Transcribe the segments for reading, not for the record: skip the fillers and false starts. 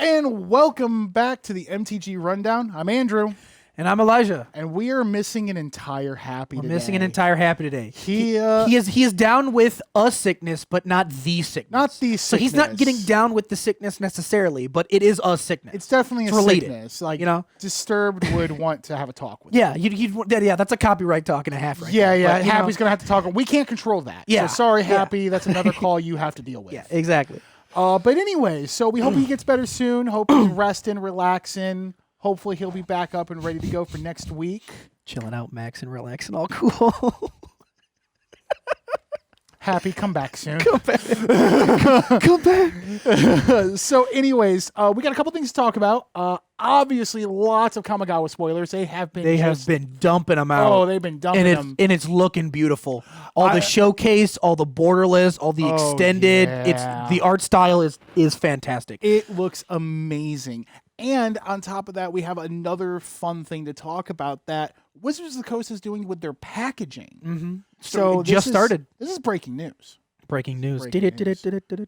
And welcome back to the MTG Rundown. I'm Andrew. And I'm Elijah. And we are missing an entire Happy today. Missing an entire Happy today. He is down with a sickness, but not the sickness. Not the sickness. So he's not getting down with the sickness necessarily, but it is a sickness. It's definitely a related, sickness. Like, you know? Disturbed would want to have a talk with yeah, yeah, that's a copyright talk and a half right Yeah, there. yeah. But, Happy's going to have to talk. We can't control that. Yeah. So sorry, Happy. That's another call you have to deal with. Yeah, exactly. But anyway, so we hope he gets better soon. Hope he's resting, relaxing. Hopefully he'll be back up and ready to go for next week. Chilling out, Max, and relaxing, all cool. Happy, come back soon. Come back. Come back. So anyways, we got a couple things to talk about. Obviously, lots of Kamigawa spoilers. They have been dumping them out. Oh, they've been dumping them. And it's looking beautiful. All the showcase, all the borderless, all the extended. Yeah. The art style is fantastic. It looks amazing. And on top of that, we have another fun thing to talk about that Wizards of the Coast is doing with their packaging. Mm-hmm. So it just started. This is breaking news. Breaking news.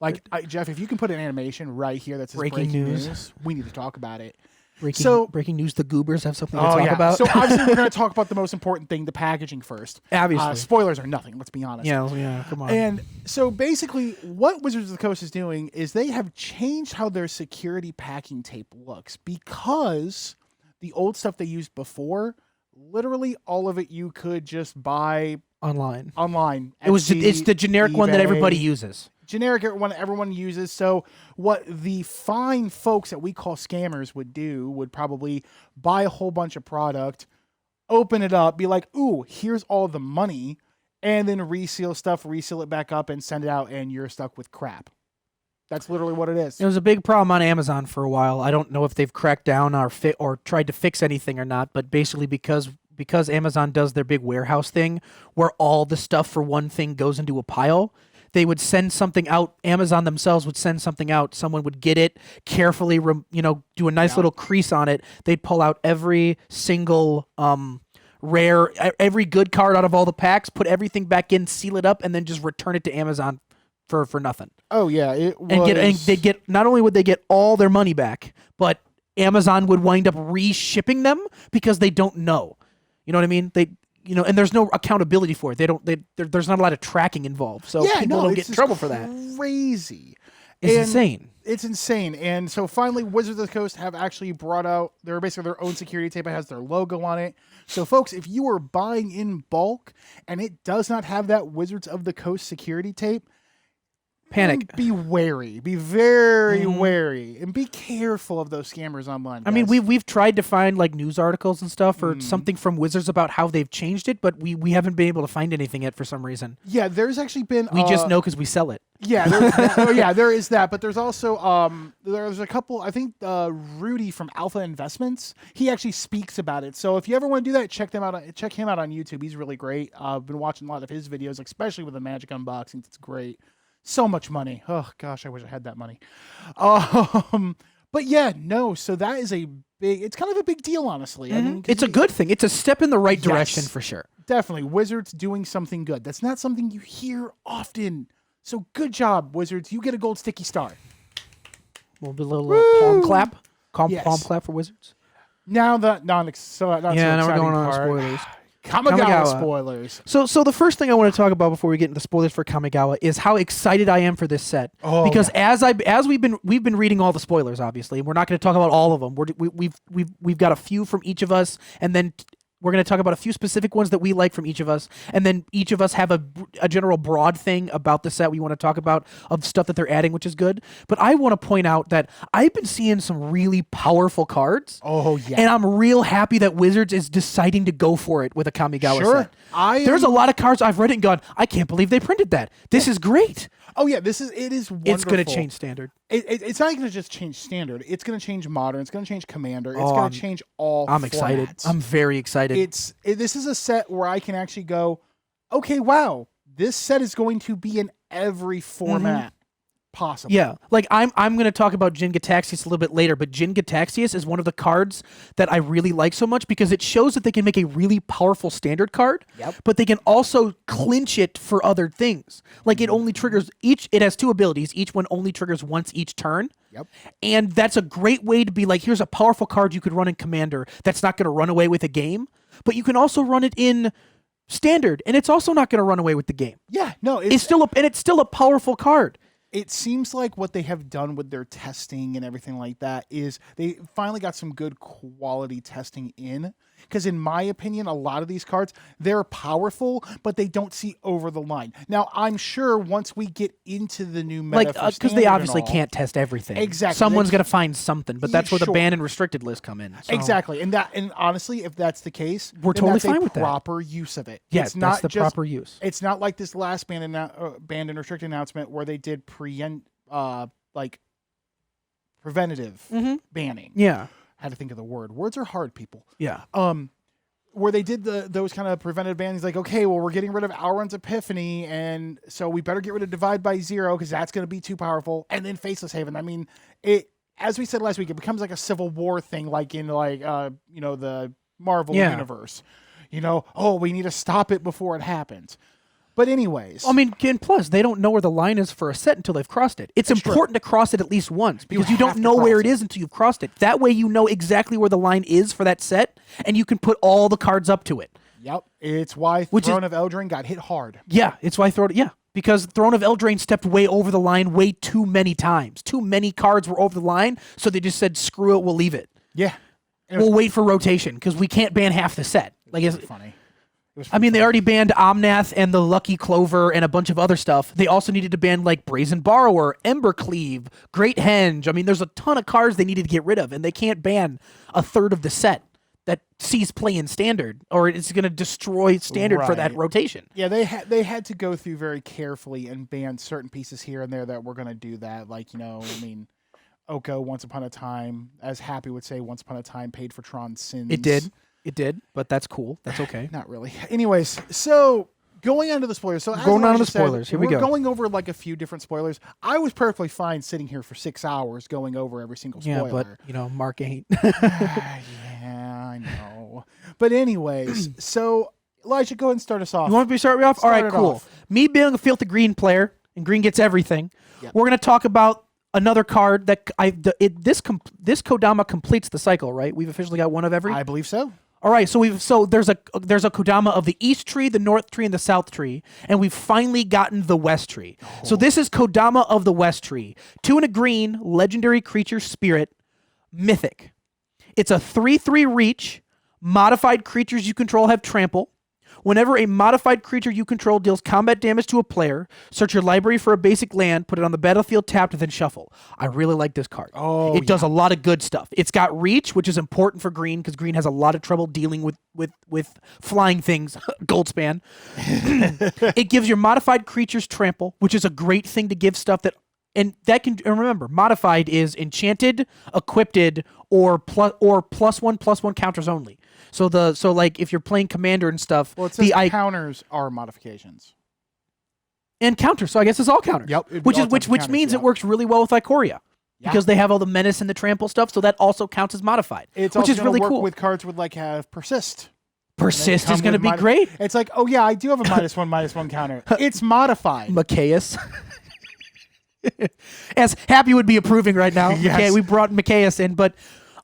Like, Jeff, if you can put an animation right here that says breaking news, we need to talk about it. Breaking news. The Goobers have something to talk about. So obviously we're going to talk about the most important thing, the packaging first. Obviously. Spoilers are nothing, let's be honest. Yeah, come on. And so basically what Wizards of the Coast is doing is they have changed how their security packing tape looks, because the old stuff they used before, literally all of it you could just buy online. It's the generic eBay, one that everybody uses. Generic one everyone uses. So what the fine folks that we call scammers would do would probably buy a whole bunch of product, open it up, be like, ooh, here's all the money, and then reseal it back up and send it out, and you're stuck with crap. That's literally what it is. It was a big problem on Amazon for a while. I don't know if they've cracked down or tried to fix anything or not, but basically because Amazon does their big warehouse thing where all the stuff for one thing goes into a pile, they would send something out. Amazon themselves would send something out. Someone would get it, carefully, do a nice little crease on it. They'd pull out every single rare, every good card out of all the packs, put everything back in, seal it up, and then just return it to Amazon for nothing. Oh yeah, it was. And they get, not only would they get all their money back, but Amazon would wind up re-shipping them because they don't know. You know what I mean? And there's no accountability for it. There's not a lot of tracking involved, so people don't get in trouble for that. Crazy. It's insane. It's insane. And so finally, Wizards of the Coast have actually brought out their own security tape. It has their logo on it. So folks, if you are buying in bulk and it does not have that Wizards of the Coast security tape, panic. Be wary. Be very wary, and be careful of those scammers online. Guys. I mean, we've tried to find like news articles and stuff or something from Wizards about how they've changed it, but we haven't been able to find anything yet for some reason. Yeah, there's actually been. We just know because we sell it. Yeah, there is that, but there's also there's a couple. I think Rudy from Alpha Investments, he actually speaks about it. So if you ever want to do that, check him out on YouTube. He's really great. I've been watching a lot of his videos, especially with the Magic unboxings. It's great. So much money. Oh gosh, I wish I had that money. But yeah, no. So that is it's kind of a big deal, honestly. I mean, it's a good thing. It's a step in the right direction for sure. Definitely, Wizards doing something good. That's not something you hear often. So good job, Wizards. You get a gold sticky star. We'll do a little palm clap. Palm clap for Wizards. Now now we're going on spoilers. Kamigawa spoilers. So the first thing I want to talk about before we get into the spoilers for Kamigawa is how excited I am for this set. Because as we've been reading all the spoilers, obviously, we're not going to talk about all of them. We've got a few from each of us, and then we're going to talk about a few specific ones that we like from each of us, and then each of us have a general broad thing about the set we want to talk about of stuff that they're adding, which is good. But I want to point out that I've been seeing some really powerful cards. Oh, yeah. And I'm real happy that Wizards is deciding to go for it with a Kamigawa set. There's a lot of cards I've read it and gone, I can't believe they printed that. This is great. Oh, yeah, it is wonderful. It's going to change standard. It's not going to just change standard. It's going to change modern. It's going to change commander. It's going to change all I'm formats. excited. I'm very excited. This is a set where I can actually go, okay, wow, this set is going to be in every format. possible. Yeah, like I'm going to talk about Jin Gitaxias a little bit later, but Jin Gitaxias is one of the cards that I really like so much because it shows that they can make a really powerful standard card, but they can also clinch it for other things. Like it only triggers it has 2 abilities. Each one only triggers once each turn. And that's a great way to be like, here's a powerful card you could run in Commander that's not going to run away with a game, but you can also run it in standard, and it's also not going to run away with the game. Yeah, no, it's still a powerful card. It seems like what they have done with their testing and everything like that is they finally got some good quality testing in. Because in my opinion, a lot of these cards, they're powerful, but they don't see over the line. Now, I'm sure once we get into the new meta, because they obviously can't test everything. Exactly, someone's going to find something, but that's where the banned and restricted list come in. So. Exactly, and honestly, if that's the case, we're totally fine with that. Proper use of it. Yes, it's not that's the proper use. It's not like this last banned and restricted announcement where they did preventative banning. Yeah. Had to think of the word. Words are hard, people. Yeah. Where they did those kind of preventive bans, like, okay, well, we're getting rid of Alrund's Epiphany, and so we better get rid of Divide by Zero because that's going to be too powerful, and then Faceless Haven. I mean, it, as we said last week, it becomes like a Civil War thing, like in the Marvel universe. Oh, we need to stop it before it happens. But anyways. I mean, and plus, they don't know where the line is for a set until they've crossed it. It's important to cross it at least once because you don't know where it is until you've crossed it. That way you know exactly where the line is for that set, and you can put all the cards up to it. Yep. It's why Throne of Eldraine got hit hard. Yeah, it's why because Throne of Eldraine stepped way over the line way too many times. Too many cards were over the line, so they just said, screw it, we'll leave it. Yeah. We'll wait for rotation because we can't ban half the set. Like, it's funny. They already banned Omnath and the Lucky Clover and a bunch of other stuff. They also needed to ban like Brazen Borrower, Embercleave, Great Henge. I mean, there's a ton of cards they needed to get rid of, and they can't ban a third of the set that sees play in standard, or it's going to destroy standard for that rotation. Yeah, they had to go through very carefully and ban certain pieces here and there that were going to do that. Like, Oko, Once Upon a Time, as Happy would say, Once Upon a Time paid for Tron's sins. It did, but that's cool. That's okay. Not really. Anyways, so going on to the spoilers. So going on to the spoilers. Here we go. We're going over like a few different spoilers. I was perfectly fine sitting here for 6 hours going over every single spoiler. Yeah, but Mark ain't. Yeah, I know. But anyways, so Elijah, go ahead and start us off. You want me to start me off? All right, cool. Me being a filthy green player, and green gets everything. Yep. We're gonna talk about another card that this Kodama completes the cycle, right? We've officially got one of every. I believe so. All right, so there's a Kodama of the East Tree, the North Tree, and the South Tree, and we've finally gotten the West Tree. Oh. So this is Kodama of the West Tree. 2 and a green, legendary creature spirit, mythic. It's a 3/3 reach. Modified creatures you control have trample. Whenever a modified creature you control deals combat damage to a player, search your library for a basic land, put it on the battlefield tapped, and then shuffle. I really like this card. It does a lot of good stuff. It's got reach, which is important for green because green has a lot of trouble dealing with flying things. Goldspan. It gives your modified creatures trample, which is a great thing to give stuff that. And remember, modified is enchanted, equipped, or +1/+1 counters only. So like if you're playing Commander and stuff, well, it says counters are modifications. And counters, so I guess it's all counters. Yep. Which means it works really well with Ikoria. Because they have all the menace and the trample stuff, so that also counts as modified. Which is really cool with cards with have persist. Persist is going to be great. It's like, oh yeah, I do have a -1/-1 counter. It's modified. Machias. As Happy would be approving right now. Yes. Okay, we brought Machias in, but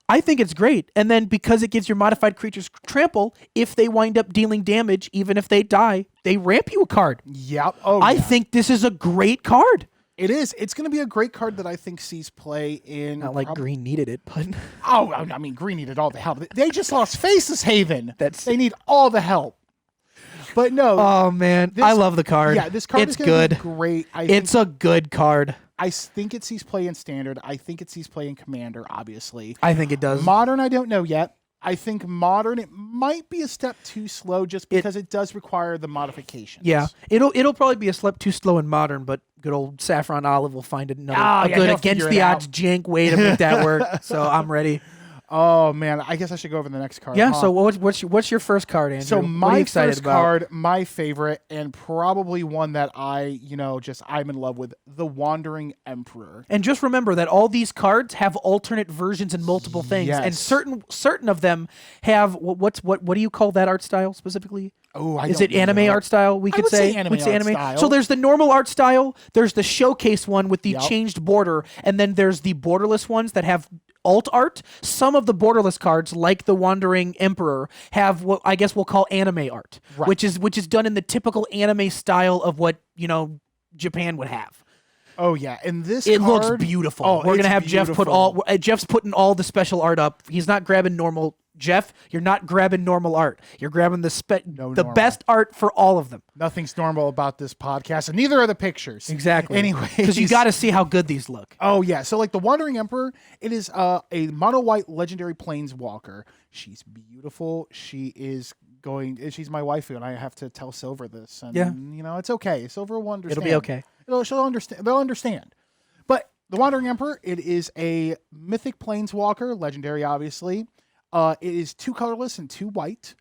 I think it's great. And then because it gives your modified creatures trample, if they wind up dealing damage, even if they die, they ramp you a card. Yep. I think this is a great card. It is. It's going to be a great card that I think sees play in... Not like green needed it, but... Green needed all the help. They just lost Faceless Haven. They need all the help. But no. Oh, man. I love the card. Yeah, this card is going to be great. It's a good card. I think it sees play in Standard. I think it sees play in Commander, obviously. I think it does. Modern, I don't know yet. I think Modern, it might be a step too slow just because it does require the modifications. Yeah. It'll probably be a step too slow in Modern, but good old Saffron Olive will find a good against the odds jank way to make that work. So I'm ready. Oh man, I guess I should go over the next card. Yeah. huh? So what's your first card, Andrew? So what are you my excited first about? card, my favorite, and probably one that I'm in love with, the Wandering Emperor. And just remember that all these cards have alternate versions and multiple things, and Yes. certain of them have what do you call that art style specifically? Oh, Is it anime art style? We could would say anime we'd say art anime. style. So there's the normal art style. There's the showcase one with the Yep. changed border, and then there's the borderless ones that have alt art. Some of the borderless cards, like the Wandering Emperor, have what I guess we'll call anime art, Right. which is done in the typical anime style of what Japan would have. Oh yeah, and this It card, looks beautiful. Oh, We're it's gonna have Jeff put beautiful. Jeff's putting all the special art up. He's not grabbing normal. Jeff, you're not grabbing normal art. You're grabbing the normal. best art for all of them. Nothing's normal about this podcast, and neither are the pictures. Exactly. Anyway, because you got to see how good these look. Oh yeah, so like the Wandering Emperor, it is a mono white legendary planeswalker. She's beautiful. She's my waifu, and I have to tell Silver this. And Yeah. it's okay. Silver will understand. It'll be okay. She'll understand. They'll understand. But the Wandering Emperor, it is a mythic planeswalker, legendary, obviously. It is 2 colorless and 2 white.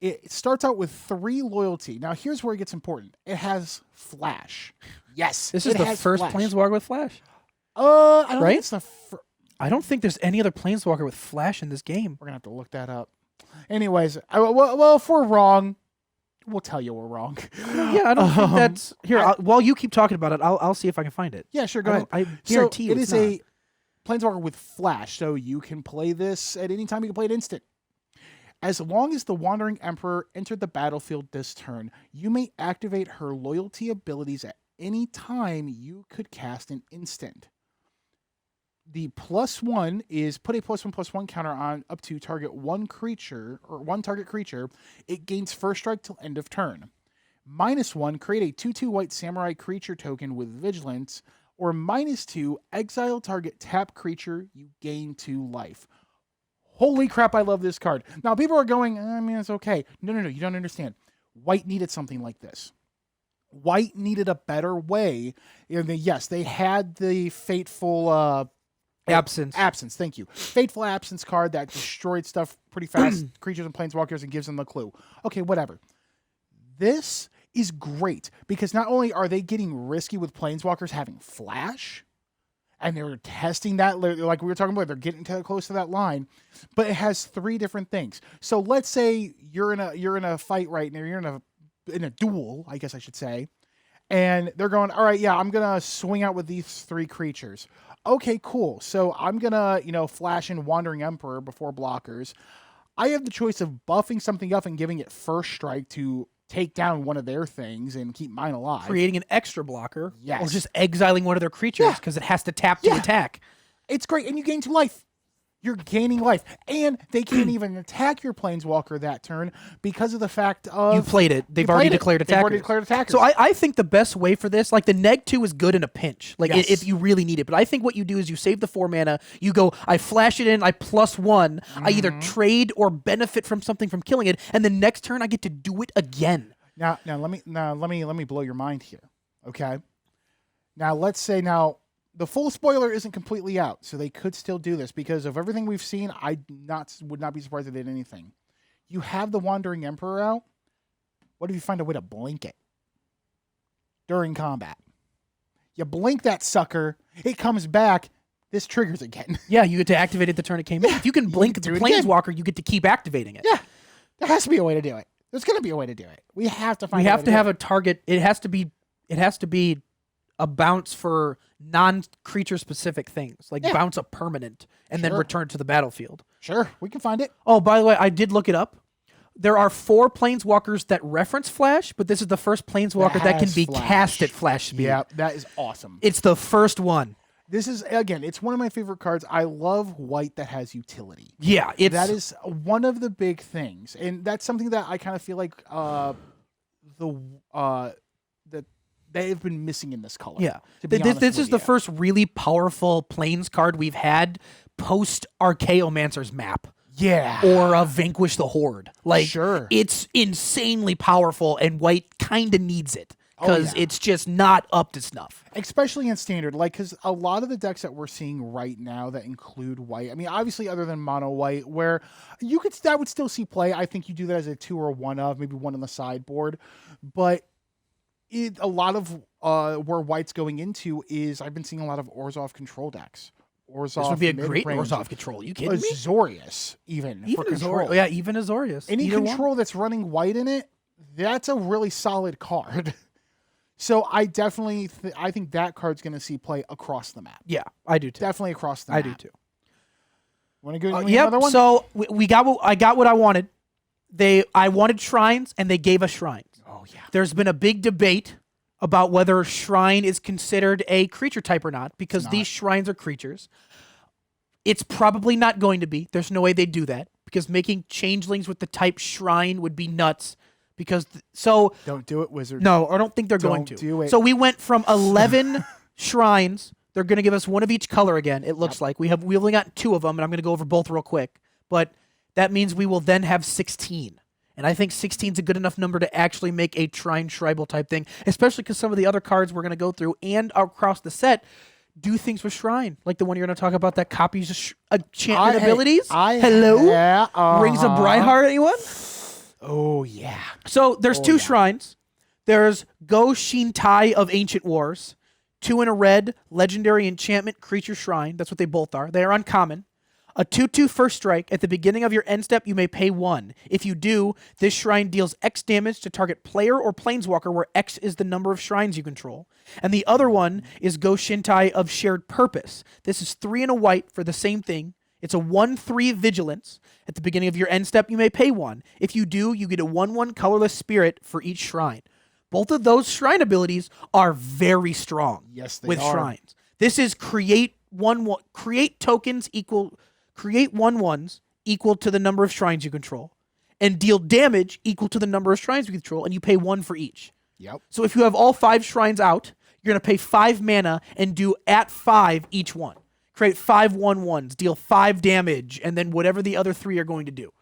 It starts out with 3 loyalty. Now, here's where it gets important. It has flash. Yes, This is it the has first flash. planeswalker with flash. I don't Right? think it's the. I don't think there's any other planeswalker with flash in this game. We're gonna have to look that up. Anyways, well, if we're wrong, we'll tell you we're wrong. Yeah, I don't think that's here. While you keep talking about it, I'll see if I can find it. Yeah, sure. Go ahead. I guarantee you it it's is a planeswalker with flash, so you can play this at any time. You can play it instant. As long as the Wandering Emperor entered the battlefield this turn, you may activate her loyalty abilities at any time you could cast an instant. The +1 is put a +1/+1 counter on up to target one target creature. It gains first strike till end of turn. -1, create a 2/2 white samurai creature token with vigilance, or -2, exile target tap creature, you gain 2 life. Holy crap, I love this card. Now, people are going, it's okay. No, you don't understand. White needed something like this. White needed a better way. Yes, they had the fateful absence. Absence, thank you. Fateful Absence card that destroyed stuff pretty fast, creatures and planeswalkers, and gives them the clue. Okay, whatever. This is great because not only are they getting risky with planeswalkers having flash, and they're testing that, like we were talking about, they're getting close to that line, but it has 3 different things. So let's say you're in a fight right now, you're in a duel, I guess I should say, and they're going, all right, yeah, I'm gonna swing out with these 3 creatures. Okay, cool. So I'm gonna, flash in Wandering Emperor before blockers. I have the choice of buffing something up and giving it first strike to take down one of their things and keep mine alive. Creating an extra blocker. Yes. Or just exiling one of their creatures because it has to tap to attack. It's great, and you gain 2 life. You're gaining life, and they can't even attack your planeswalker that turn because of the fact of You played it. They've already declared attackers. They've already declared attackers. So I think the best way for this, like the -2 is good in a pinch, like Yes. if you really need it. But I think what you do is you save the 4 mana, you go, I flash it in, I +1, I either trade or benefit from something from killing it, and the next turn I get to do it again. Now let me blow your mind here, okay? Now let's say the full spoiler isn't completely out, so they could still do this because of everything we've seen. I would not be surprised if they did anything. You have the Wandering Emperor out. What if you find a way to blink it during combat? You blink that sucker, it comes back. This triggers again. Yeah, you get to activate it the turn it came in. If you can blink the do it again. planeswalker, you get to keep activating it. Yeah, there has to be a way to do it. There's going to be a way to do it. We have to find. We have to have a target. It has to be a bounce for non-creature specific things, like bounce a permanent and then return to the battlefield. Sure, we can find it. Oh, by the way, I did look it up. There are 4 planeswalkers that reference flash, but this is the first planeswalker that can be cast at flash speed. Yeah, that is awesome. It's the first one. This is, again, it's one of my favorite cards. I love white that has utility. Yeah, That is one of the big things, and that's something that I kind of feel like that they've been missing in this color. Yeah, to be honest this with is the you. first really powerful planes card we've had post Archaeomancer's map. Yeah. Or Vanquish the Horde. Like, Sure. it's insanely powerful, and white kind of needs it. because it's just not up to snuff. Especially in standard, like, because a lot of the decks that we're seeing right now that include white, I mean, obviously other than mono white, where that would still see play. I think you do that as a 2 or 1 of, maybe 1 on the sideboard, but a lot of where white's going into is I've been seeing a lot of Orzhov control decks. Orzhov, this would be a great Orzhov control. You kidding me? Azorius, even for control. Yeah, even Azorius. Any control that's running white in it, that's a really solid card. So I definitely, I think that card's going to see play across the map. Yeah, I do too. Definitely across the map. I do too. Want to go? Yep. Another one? So I got what I wanted. I wanted shrines, and they gave us shrines. Oh yeah. There's been a big debate about whether shrine is considered a creature type or not, because these shrines are creatures. It's probably not going to be. There's no way they'd do that, because making changelings with the type shrine would be nuts. Because don't do it, wizard. No, I don't think they're going to. Do it. So we went from 11 shrines. They're going to give us one of each color again. It looks like we only got 2 of them, and I'm going to go over both real quick. But that means we will then have 16, and I think 16 is a good enough number to actually make a Trine Tribal type thing, especially because some of the other cards we're going to go through and across the set do things with Shrine, like the one you're going to talk about that copies enchantment abilities. Hello, Rings of Brightheart. Anyone? Oh, yeah. So there's 2 shrines. There's Go Shintai of Ancient Wars. 2 in a red, legendary enchantment creature shrine. That's what they both are. They are uncommon. A 2/2 first strike. At the beginning of your end step, you may pay 1. If you do, this shrine deals X damage to target player or planeswalker, where X is the number of shrines you control. And the other one is Go Shintai of Shared Purpose. This is 3 in a white for the same thing. It's a 1/3 vigilance. At the beginning of your end step, you may pay 1. If you do, you get a 1/1 colorless spirit for each shrine. Both of those shrine abilities are very strong. Yes, they with are. shrines. This is create tokens equal, create 1/1s equal to the number of shrines you control, and deal damage equal to the number of shrines you control, and you pay 1 for each. Yep. So if you have all 5 shrines out, you're going to pay 5 mana and do at 5 each one. Create 5 1/1s, deal 5 damage, and then whatever the other 3 are going to to.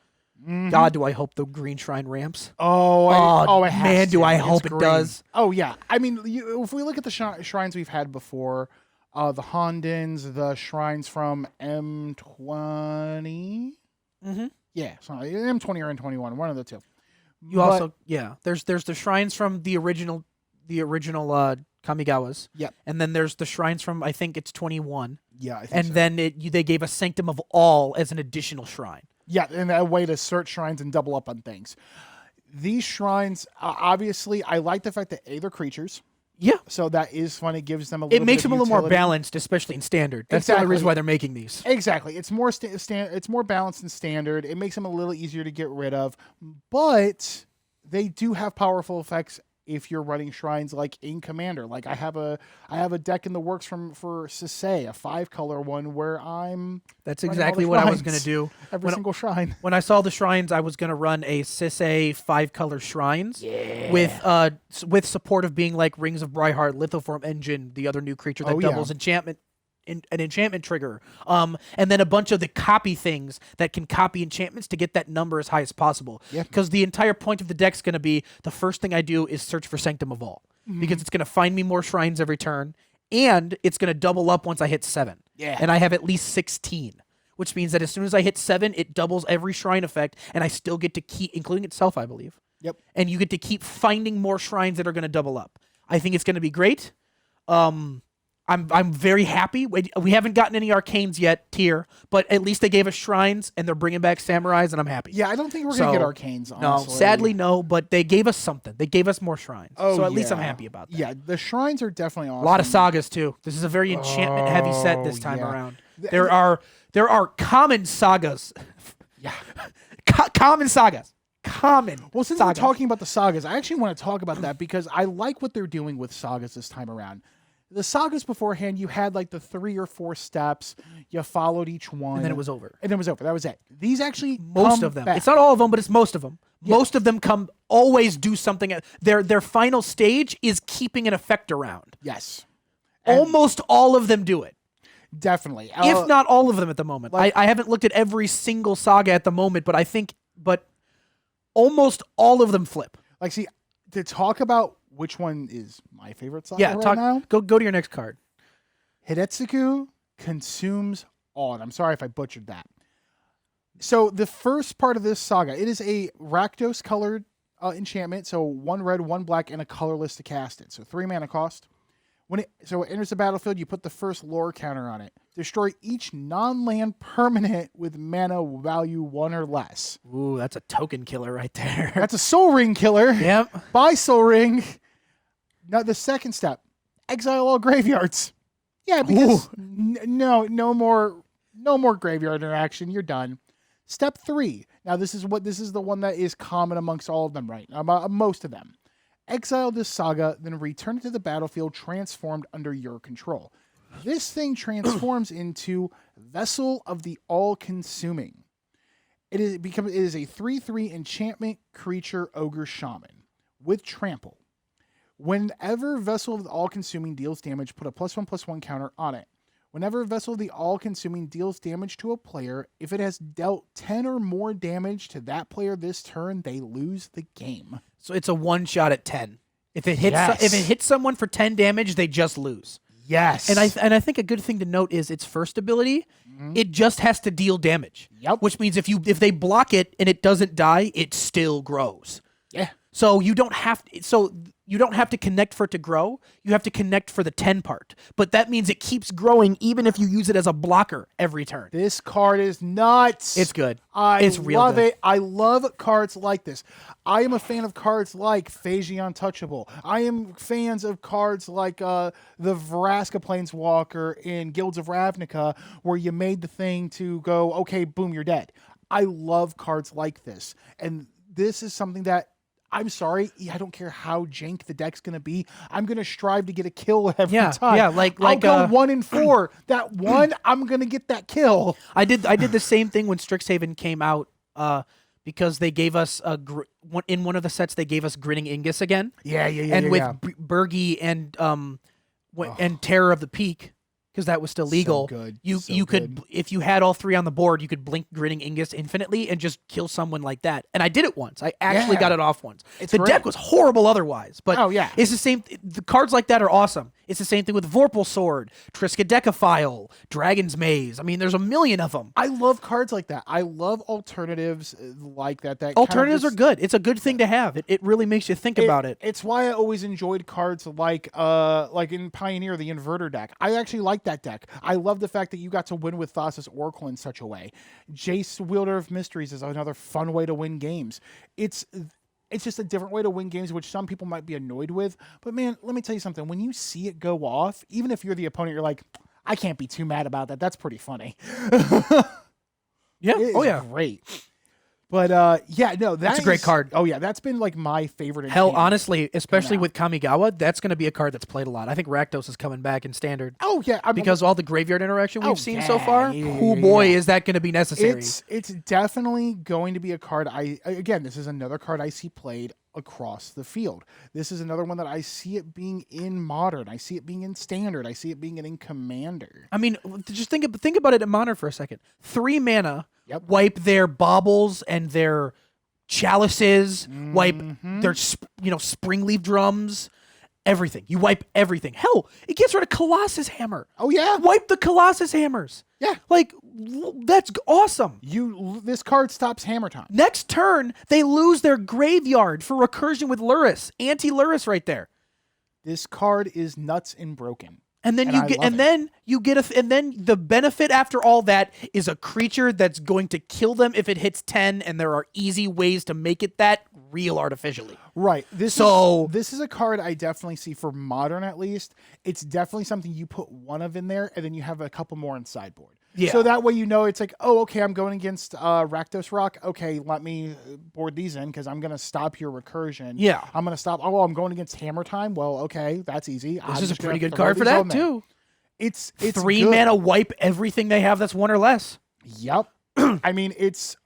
God, do I hope the green shrine ramps. It has man, do to. I It's hope it green. does. Oh, yeah. I mean, if we look at the shrines we've had before, the Hondens, the shrines from M20. Mm-hmm. Yeah, M20 or M21, one of the 2. There's the shrines from the original Kamigawas. Yep. And then there's the shrines from, I think it's 21. Yeah, I think and so. then they gave a Sanctum of All as an additional shrine. Yeah, and a way to search shrines and double up on things. These shrines, obviously, I like the fact that they're creatures. Yeah. So that is fun. It gives them a little bit It makes of them a little more utility. balanced, especially in standard. That's the only reason why they're making these. Exactly. It's more it's more balanced in standard. It makes them a little easier to get rid of. But they do have powerful effects if you're running shrines like in Commander. Like I have a deck in the works for Sisei, a 5-color one where I'm That's exactly what I was going to do. Every single shrine. When I saw the shrines, I was going to run a Sisei 5-color shrines with support of being like Rings of Brightheart, Lithoform Engine, the other new creature that doubles enchantment. An enchantment trigger, and then a bunch of the copy things that can copy enchantments to get that number as high as possible. Because the entire point of the deck's going to be the first thing I do is search for Sanctum of All, because it's going to find me more shrines every turn, and it's going to double up once I hit 7. Yeah, and I have at least 16, which means that as soon as I hit 7, it doubles every shrine effect, and I still get to keep, including itself, I believe. Yep. And you get to keep finding more shrines that are going to double up. I think it's going to be great. I'm very happy. We haven't gotten any arcanes yet tier, but at least they gave us shrines and they're bringing back samurais, and I'm happy. Yeah, I don't think we're gonna get arcanes. Honestly. No, sadly no, but they gave us something. They gave us more shrines, so at least I'm happy about that. Yeah, the shrines are definitely awesome. A lot of sagas too. This is a very enchantment heavy set this time around. There are common sagas. Yeah, common sagas. Well, since we're talking about the sagas, I actually want to talk about that because I like what they're doing with sagas this time around. The sagas beforehand, you had like the 3 or 4 steps. You followed each one. And then it was over. That was it. These actually most of them. Back. It's not all of them, but it's most of them. Yeah. Most of them always do something. Their final stage is keeping an effect around. Yes. Almost all of them do it. Definitely. If not all of them at the moment. I haven't looked at every single saga at the moment, but almost all of them flip. Like, see, to talk about which one is my favorite saga Yeah, right now. go to your next card. Hidetsugu consumes all. And I'm sorry if I butchered that. So the first part of this saga, it is a Rakdos colored enchantment. So 1 red, 1 black, and a colorless to cast it. So 3 mana cost. So it enters the battlefield, you put the first lore counter on it. Destroy each non-land permanent with mana value 1 or less. Ooh, that's a token killer right there. That's a Soul Ring killer. Yep. Buy Soul Ring. Now the second step, exile all graveyards. Yeah, because no more graveyard interaction. You're done. Step 3. Now this is the one that is common amongst all of them, right? Most of them. Exile this saga, then return it to the battlefield transformed under your control. This thing transforms into Vessel of the All-Consuming. It is a 3/3 enchantment creature ogre shaman with trample. Whenever Vessel of the All-Consuming deals damage, put a +1/+1 counter on it. Whenever Vessel of the All-Consuming deals damage to a player, if it has dealt 10 or more damage to that player this turn, they lose the game. So it's a one shot at 10. If it hits Yes. if it hits someone for 10 damage, they just lose. Yes. And I think a good thing to note is its first ability, it just has to deal damage. Yep. Which means if they block it and it doesn't die, it still grows. Yeah. So you don't have to connect for it to grow. You have to connect for the 10 part. But that means it keeps growing even if you use it as a blocker every turn. This card is nuts. It's good. It's real love good. it. I love cards like this. I am a fan of cards like Phasia Untouchable. I am fans of cards like the Vraska Planeswalker in Guilds of Ravnica, where you made the thing to go, okay, boom, you're dead. I love cards like this. And this is something that, I'm sorry, I don't care how jank the deck's going to be. I'm going to strive to get a kill every time. Yeah, like I'll go 1 and 4. That one, I'm going to get that kill. I did the same thing when Strixhaven came out because they gave us in one of the sets they gave us Grinning Ingus again. Yeah. And with Bergie and and Terror of the Peak, because that was still legal. good. You could, if you had all 3 on the board, you could blink Grinning Ingus infinitely and just kill someone like that. And I did it once. I actually got it off once. The great. deck was horrible otherwise, but yeah. it's the same. The cards like that are awesome. It's the same thing with Vorpal Sword, Triskaidekaphile, Dragon's Maze. I mean, there's a million of them. I love cards like that. I love alternatives like that. Alternatives are good. It's a good thing to have. It really makes you think about it. It's why I always enjoyed cards like in Pioneer, the Inverter deck. I actually like that deck. I love the fact that you got to win with Thassa's Oracle in such a way. Jace, Wielder of Mysteries, is another fun way to win games. It's just a different way to win games, which some people might be annoyed with. But man, let me tell you something. When you see it go off, even if you're the opponent, you're like, I can't be too mad about that. That's pretty funny. Yeah. Oh yeah, great. But that's a great card. Oh yeah, that's been like my favorite. Hell, enchantment. honestly, especially with Kamigawa, that's going to be a card that's played a lot. I think Rakdos is coming back in Standard. Oh yeah, because all the graveyard interaction we've seen so far. Yeah, oh boy, is that going to be necessary? It's definitely going to be a card. This is another card I see played across the field. This is another one that I see it being in Modern. I see it being in Standard. I see it being in Commander. I mean, just think about it in Modern for a second. 3 mana. Yep. Wipe their baubles and their chalices. Wipe their springleaf drums. Everything. You wipe everything. Hell, it gets rid of Colossus Hammer. Oh yeah. Wipe the Colossus Hammers. Yeah. Like, that's awesome. This card stops Hammer Time. Next turn, they lose their graveyard for recursion with Luris. Anti-Luris right there. This card is nuts and broken. And then the benefit after all that is a creature that's going to kill them if it hits 10, and there are easy ways to make it that real artificially. Right. This is a card I definitely see for Modern, at least. It's definitely something you put one of in there, and then you have a couple more in sideboard. Yeah. So that way it's like, oh, okay, I'm going against Rakdos Rock. Okay, let me board these in because I'm going to stop your recursion. Yeah. I'm going to stop. Oh, well, I'm going against Hammer Time. Well, okay, that's easy. This is a pretty good card for that, too. It's 3 good. mana wipe everything they have that's 1 or less. Yep. I mean, it's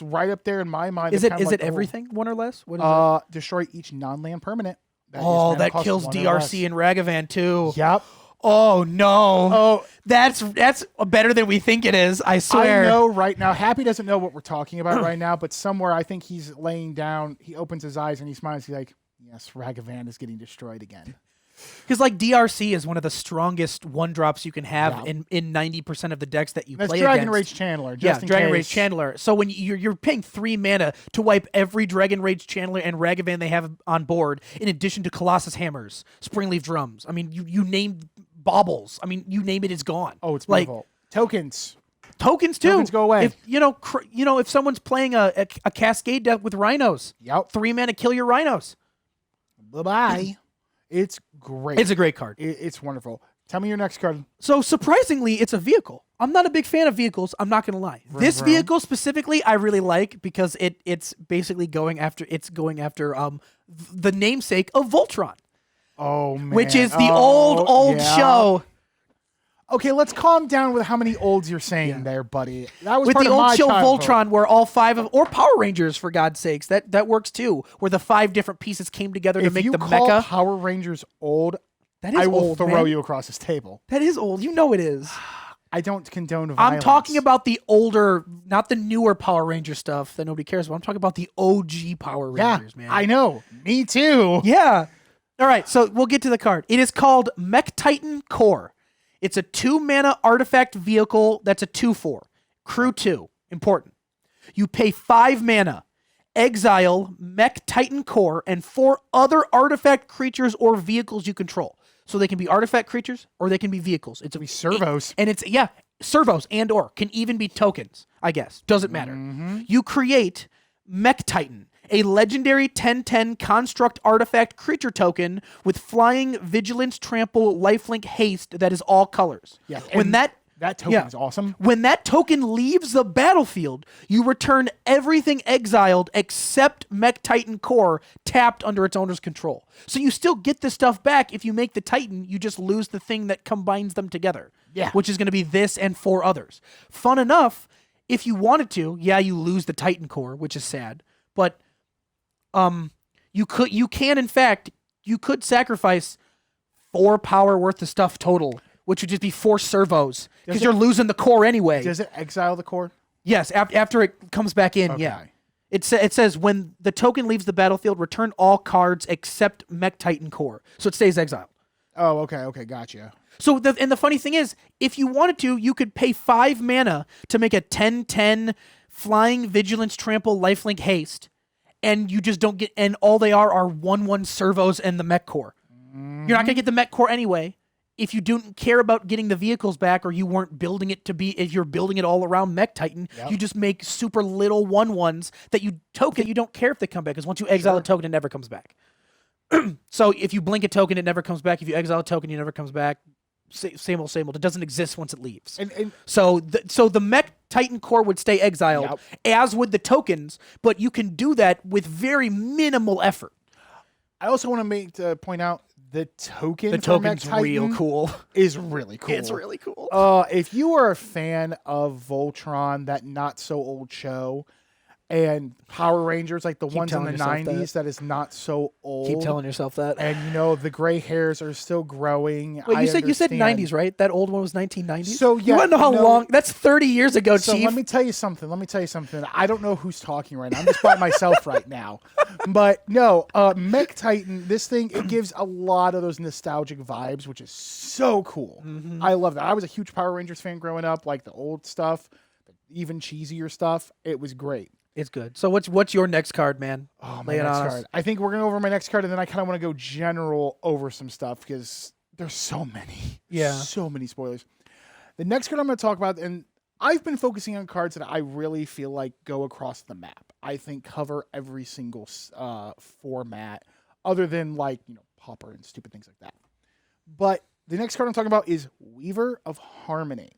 right up there in my mind. Is it everything 1 or less? What is it? Destroy each non-land permanent. That kills DRC and Ragavan too. Yep. Oh no. Oh, that's better than we think it is. I swear. I know right now. Happy doesn't know what we're talking about right now, but somewhere I think he's laying down. He opens his eyes and he smiles. He's like, Yes, Ragavan is getting destroyed again. Because like DRC is one of the strongest 1-drops you can have Yeah. in 90% of the decks that you That's play Dragon against. Rage Channeler. Just in Dragon case. Rage Channeler. So when you're paying 3 mana to wipe every Dragon Rage Channeler and Ragavan they have on board, in addition to Colossus Hammers, Springleaf Drums. I mean, you name Baubles. I mean, you name it, it's gone. Oh, it's like beautiful. Tokens. tokens too. Tokens go away. If if someone's playing a Cascade deck with Rhinos, Yep. 3 mana kill your Rhinos. Bye-bye. It's great. It's a great card. It's wonderful. Tell me your next card. So surprisingly, it's a vehicle. I'm not a big fan of vehicles. I'm not gonna lie. This vehicle specifically, I really like because it's basically going after the namesake of Voltron, Oh, man. which is the old yeah. show Okay, let's calm down with how many olds you're saying there, buddy. That was with part the of old my show childhood. Voltron, where all 5 of or Power Rangers, for God's sakes, that works too, where the 5 different pieces came together to If make you the call mecha. Power Rangers old, That is I will old, throw man. you across this table. That is old. You know it is. I don't condone violence. I'm talking about the older, not the newer Power Ranger stuff that nobody cares about. I'm talking about the OG Power Rangers, man. I know. Me too. Yeah. All right, so we'll get to the card. It is called Mech Titan Core. It's a 2-mana artifact vehicle that's a 2/4. Crew 2. Important. You pay 5 mana. Exile Mech Titan Core and 4 other artifact creatures or vehicles you control. So they can be artifact creatures or they can be vehicles. It's We servos. and it's servos and or can even be tokens, I guess. Doesn't matter. You create Mech Titan, a legendary 10/10 construct artifact creature token with flying, vigilance, trample, lifelink, haste that is all colors. Yeah. When and that token yeah. is awesome. When that token leaves the battlefield, you return everything exiled except Mech Titan Core tapped under its owner's control. So you still get the stuff back if you make the Titan, you just lose the thing that combines them together. Yeah. Which is going to be this and 4 others. Fun enough, if you wanted to, you lose the Titan Core, which is sad, but you could sacrifice 4 power worth of stuff total, which would just be 4 servos because you're losing the core anyway. Does it exile the core? Yes, after it comes back in, yeah. Okay. It says when the token leaves the battlefield, return all cards except Mech Titan Core, so it stays exiled. Oh, okay, gotcha. So the funny thing is, if you wanted to, you could pay 5 mana to make a 10/10 flying, vigilance, trample, lifelink, haste, and you just don't get. And all they are 1/1 servos and the Mech Core. You're not gonna get the Mech Core anyway. If you don't care about getting the vehicles back, or you weren't building it to be, if you're building it all around Mech Titan, you just make super little 1/1s that you token. You don't care if they come back, because once you exile a token, it never comes back. So if you blink a token, it never comes back. If you exile a token, it never comes back. Same old, same old. It doesn't exist once it leaves. And So the Mech Titan Core would stay exiled, as would the tokens, but you can do that with very minimal effort. I also want to point out the token. The for Mech token's Titan real cool. Is really cool. It's really cool. If you are a fan of Voltron, that not so old show, and Power Rangers, like the ones in the telling yourself 90s, that is not so old. Keep telling yourself that. And the gray hairs are still growing. Wait, I you said understand. 90s, right? That old one was 1990s? So, You want to know how long? That's 30 years ago, So Chief. let me tell you something. I don't know who's talking right now. I'm just by myself right now. But no, Mech Titan, this thing, it gives a lot of those nostalgic vibes, which is so cool. I love that. I was a huge Power Rangers fan growing up, like the old stuff, even cheesier stuff. It was great. It's good. So what's your next card, man? Oh, Lay my it next on us. card. I think we're going to go over my next card, and then I kind of want to go general over some stuff because there's so many. Yeah. So many spoilers. The next card I'm going to talk about, and I've been focusing on cards that I really feel like go across the map. I think cover every single format other than Pauper and stupid things like that. But the next card I'm talking about is Weaver of Harmony.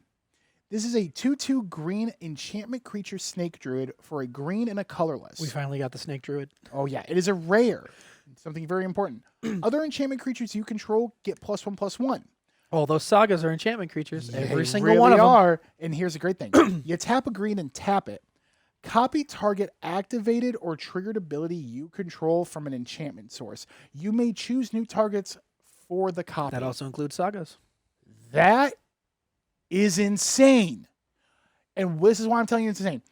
This is a 2/2 green enchantment creature snake druid for a green and a colorless. We finally got the Snake Druid. Oh yeah, it is a rare. Something very important. Other enchantment creatures you control get +1/+1. All those sagas are enchantment creatures. Every They single really one of them. are. And here's the great thing. You tap a green and tap it. Copy target activated or triggered ability you control from an enchantment source. You may choose new targets for the copy. That also includes sagas. That is insane. And this is why I'm telling you it's insane.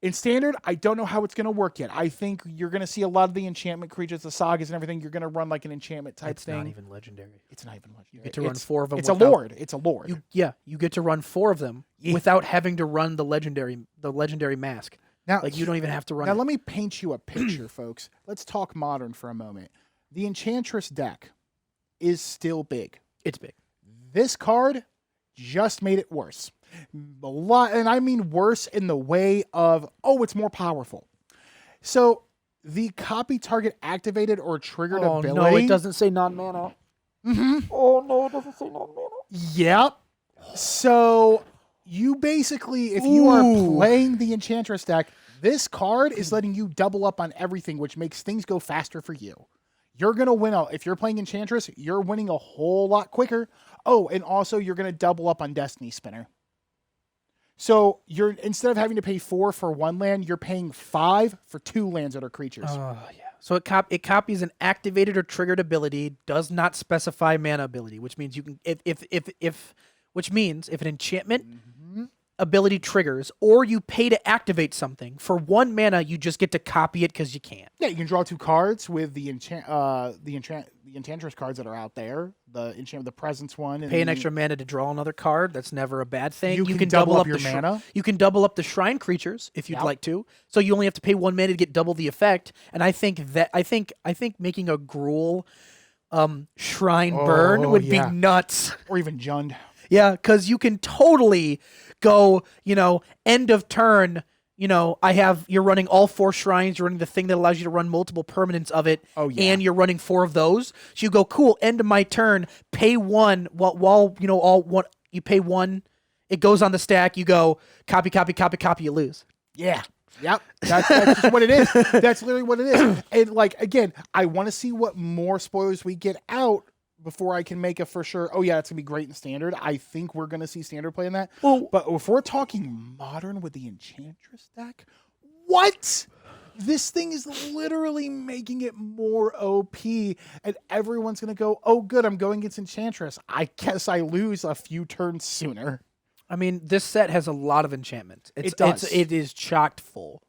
In Standard, I don't know how it's going to work yet. I think you're going to see a lot of the enchantment creatures, the sagas and everything. You're going to run like an enchantment type thing. It's not even legendary. It's not even legendary. You get to run 4 of them. It's a lord. It's a lord. You get to run 4 of them without having to run the legendary mask. Now, like you don't even have to run. Now let me paint you a picture, folks. Let's talk Modern for a moment. The Enchantress deck is still big. It's big. This card just made it worse. A lot, and I mean worse in the way of, it's more powerful. So the copy target activated or triggered ability. No, it doesn't say non-mana. Mm-hmm. Oh no, it doesn't say non-mana. Yep. So you basically, if you are playing the Enchantress deck, this card is letting you double up on everything, which makes things go faster for you. You're going to win if you're playing Enchantress, you're winning a whole lot quicker. Oh, and also you're going to double up on Destiny Spinner. So you're instead of having to pay 4 for 1 land, you're paying 5 for 2 lands that are creatures. Yeah. So it copies an activated or triggered ability, does not specify mana ability, which means you can if an enchantment ability triggers or you pay to activate something for 1 mana, you just get to copy it because you can. Yeah, you can draw 2 cards with the Enchantress cards that are out there. The Presence one. And pay an extra mana to draw another card. That's never a bad thing. You can double up your mana. You can double up the shrine creatures if you'd like to. So you only have to pay 1 mana to get double the effect. And I think making a Gruul shrine burn would be nuts. Or even Jund. Yeah, because you can totally go, end of turn. You're running all 4 shrines. You're running the thing that allows you to run multiple permanents of it. Oh, yeah. And you're running 4 of those. So you go, cool, end of my turn, pay 1 while you pay 1. It goes on the stack. You go, copy, you lose. Yeah. Yep. That's just what it is. That's literally what it is. And again, I want to see what more spoilers we get out before I can make a for sure, it's going to be great in Standard. I think we're going to see Standard play in that. Well, but if we're talking Modern with the Enchantress deck, what? This thing is literally making it more OP, and everyone's going to go, oh, good, I'm going against Enchantress. I guess I lose a few turns sooner. I mean, this set has a lot of enchantment. It does. It is chocked full.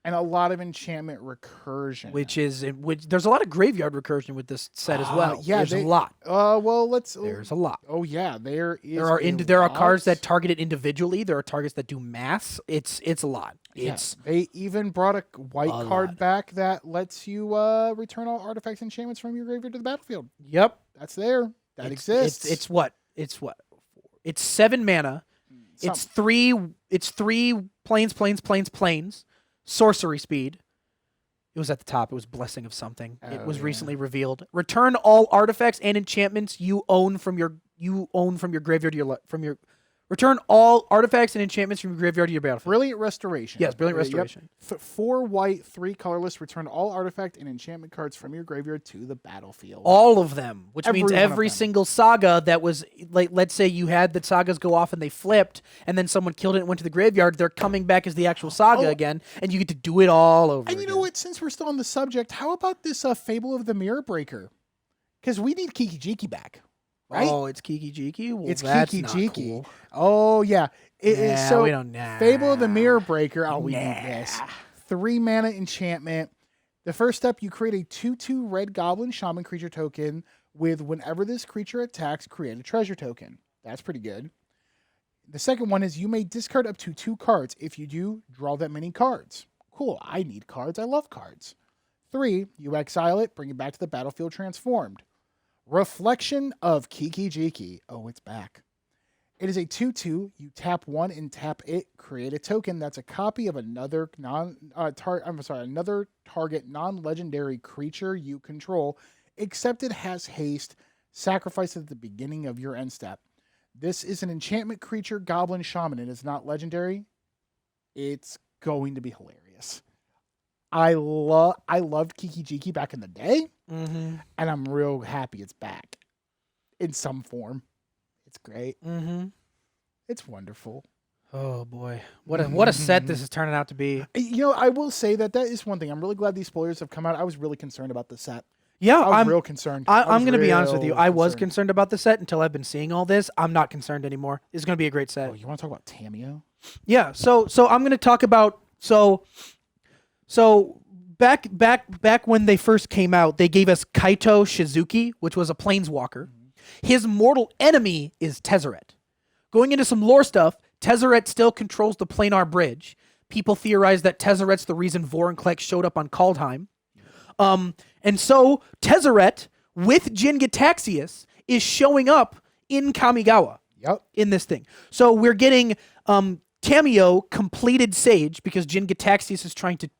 And a lot of enchantment recursion. Which there's a lot of graveyard recursion with this set as well. Yeah, there's a lot. There's a lot. Oh yeah, there is. There are cards that target it individually. There are targets that do mass. It's a lot. They even brought a white card back that lets you return all artifacts and enchantments from your graveyard to the battlefield. Yep, that's there. That exists. It's what? It's 7 mana. It's 3 planes. Sorcery speed. It was at the top. It was Blessing of something. It was recently revealed. Return all artifacts and enchantments you own from your graveyard to your return all artifacts and enchantments from your graveyard to your battlefield. Brilliant Restoration. Yes, Brilliant Restoration. Yep. 4 white, 3 colorless. Return all artifact and enchantment cards from your graveyard to the battlefield. All of them, which means every single saga that was, like, let's say you had the sagas go off and they flipped, and then someone killed it and went to the graveyard. They're coming back as the actual saga again, and you get to do it all over. And you know what? Since we're still on the subject, how about this Fable of the Mirror Breaker? Because we need Kiki Jiki back. Right? Oh, it's Kiki Jiki? Well, it's that's Kiki not Jiki. Cool. Oh, yeah. So we don't Fable of the Mirror Breaker. Oh, we need this. 3 mana enchantment. The first step, you create a 2/2 red goblin shaman creature token with whenever this creature attacks, create a treasure token. That's pretty good. The second one is you may discard up to 2 cards. If you do, draw that many cards. Cool. I need cards. I love cards. 3, you exile it, bring it back to the battlefield transformed. Reflection of Kiki Jiki. Oh, it's back. It is a 2/2. You tap 1 and tap it. Create a token that's a copy of another another target non-legendary creature you control, except it has haste. Sacrifice at the beginning of your end step. This is an enchantment creature, goblin shaman. It is not legendary. It's going to be hilarious. I loved Kiki Jiki back in the day. Mm-hmm. And I'm real happy it's back in some form. It's great. Mm-hmm. It's wonderful. Oh boy, what a set this is turning out to be. I will say that is one thing. I'm really glad these spoilers have come out. I was really concerned about the set. Yeah, I'm real concerned. I'm going to be honest with you. I was concerned about the set until I've been seeing all this. I'm not concerned anymore. It's going to be a great set. Oh, you want to talk about Tamio? Yeah. So I'm going to talk about So back when they first came out, they gave us Kaito Shizuki, which was a planeswalker. His mortal enemy is Tezzeret. Going into some lore stuff, Tezzeret still controls the planar bridge. People theorize that Tezzeret's the reason Vorinclex showed up on Kaldheim. And so Tezzeret with Jin Gitaxias is showing up in Kamigawa. Yep. In this thing. So we're getting Tamio completed Sage because Jin Gitaxias is trying to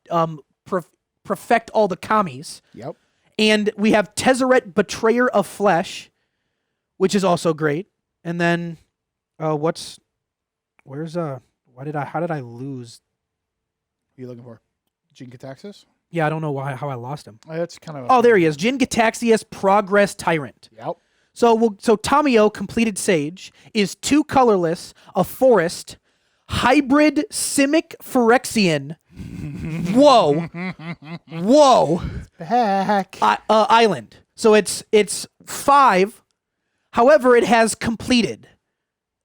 perfect all the Kamis. Yep. And we have Tezzeret Betrayer of Flesh, which is also great. And then how did I lose? What are you looking for? Jin Gitaxias? Yeah, I don't know how I lost him. That's kind of. Oh, there he is. Jin Gitaxias Progress Tyrant. Yep. So Tamio completed Sage is 2 colorless, a forest, hybrid Simic Phyrexian. Whoa. Back. Island. So it's 5. However, it has completed.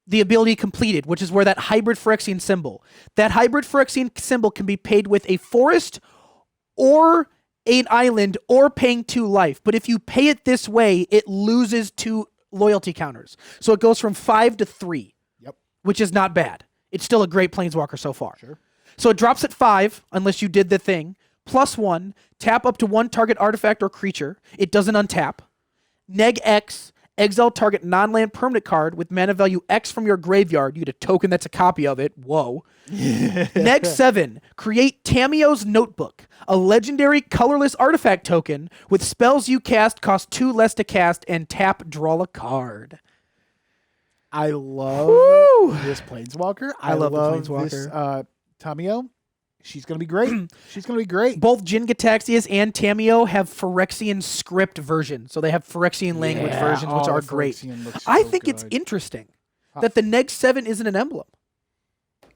The ability completed, which is where that hybrid Phyrexian symbol. That hybrid Phyrexian symbol can be paid with a forest or an island or paying 2 life. But if you pay it this way, it loses 2 loyalty counters. So it goes from 5 to 3. Yep. Which is not bad. It's still a great planeswalker so far. Sure. So it drops at 5, unless you did the thing. +1, tap up to 1 target artifact or creature. It doesn't untap. Neg X, exile target non-land permanent card with mana value X from your graveyard. You get a token that's a copy of it. Whoa. Neg 7, create Tamio's Notebook, a legendary colorless artifact token with spells you cast cost 2 less to cast and tap draw a card. I love this Planeswalker. I love the Planeswalker. This Tamio. She's going to be great. She's going to be great. Both Jin Gitaxias and Tamio have Phyrexian script version. So they have Phyrexian language versions, which are great. I think it's interesting that the Neg 7 isn't an emblem.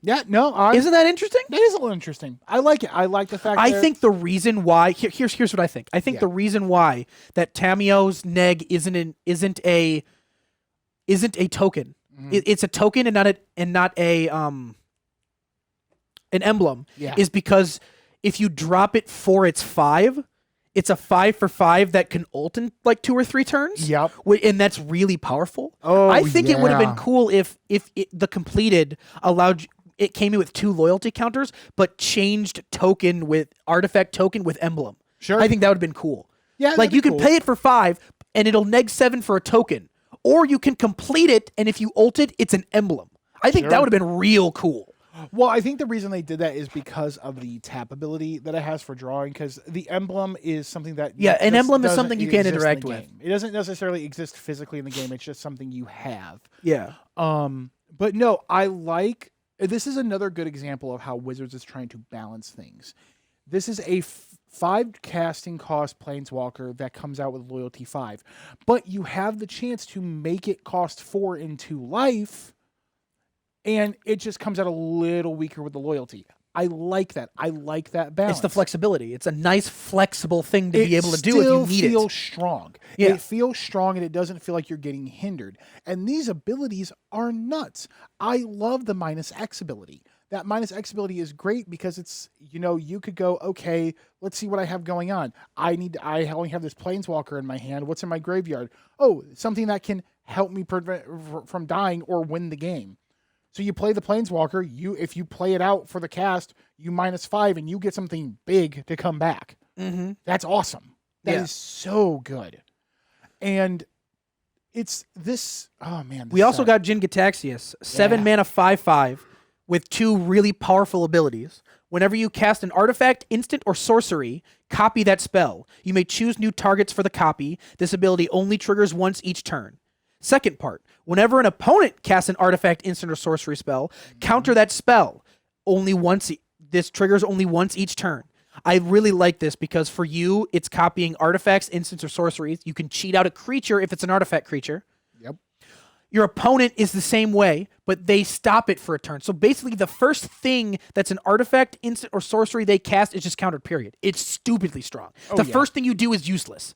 Yeah, no. Isn't that interesting? That is a little interesting. I like it. I like the fact I think the reason why... Here's what I think. I think the reason why that Tamio's Neg isn't a token. It's a token and not an emblem is because if you drop it for its 5, it's a 5 for 5 that can ult in like 2 or 3 turns. Yep. And that's really powerful. Oh, I think it would have been cool if the completed allowed it came in with 2 loyalty counters, but changed token with artifact token with emblem. Sure. I think that would have been cool. Yeah. Like you can pay it for 5 and it'll neg 7 for a token. Or you can complete it, and if you ult it, it's an emblem. I think that would have been real cool. Well, I think the reason they did that is because of the tap ability that it has for drawing, because the emblem is something that... Yeah, an emblem is something you can't interact with. It doesn't necessarily exist physically in the game. It's just something you have. Yeah. But no, I like... This is another good example of how Wizards is trying to balance things. This is a 5 casting cost Planeswalker that comes out with loyalty 5. But you have the chance to make it cost 4 into life, and it just comes out a little weaker with the loyalty. I like that. I like that balance. It's the flexibility. It's a nice, flexible thing to be able to do if you need it. It feels strong. Yeah. It feels strong, and it doesn't feel like you're getting hindered. And these abilities are nuts. I love the -X ability. That -X ability is great because it's, you could go, okay, let's see what I have going on. I only have this Planeswalker in my hand. What's in my graveyard? Oh, something that can help me prevent from dying or win the game. So you play the Planeswalker. If you play it out for the cast, you -5 and you get something big to come back. Mm-hmm. That's awesome. That is so good. And it's this. Oh man. We also got Jin Gitaxias, 7 mana 5/5 with 2 really powerful abilities. Whenever you cast an artifact, instant, or sorcery, copy that spell. You may choose new targets for the copy. This ability only triggers once each turn. Second part, whenever an opponent casts an artifact, instant, or sorcery spell, counter that spell. This triggers only once each turn. I really like this because for you, it's copying artifacts, instants, or sorceries. You can cheat out a creature if it's an artifact creature. Yep. Your opponent is the same way, but they stop it for a turn. So basically, the first thing that's an artifact, instant, or sorcery they cast is just countered, period. It's stupidly strong. The first thing you do is useless.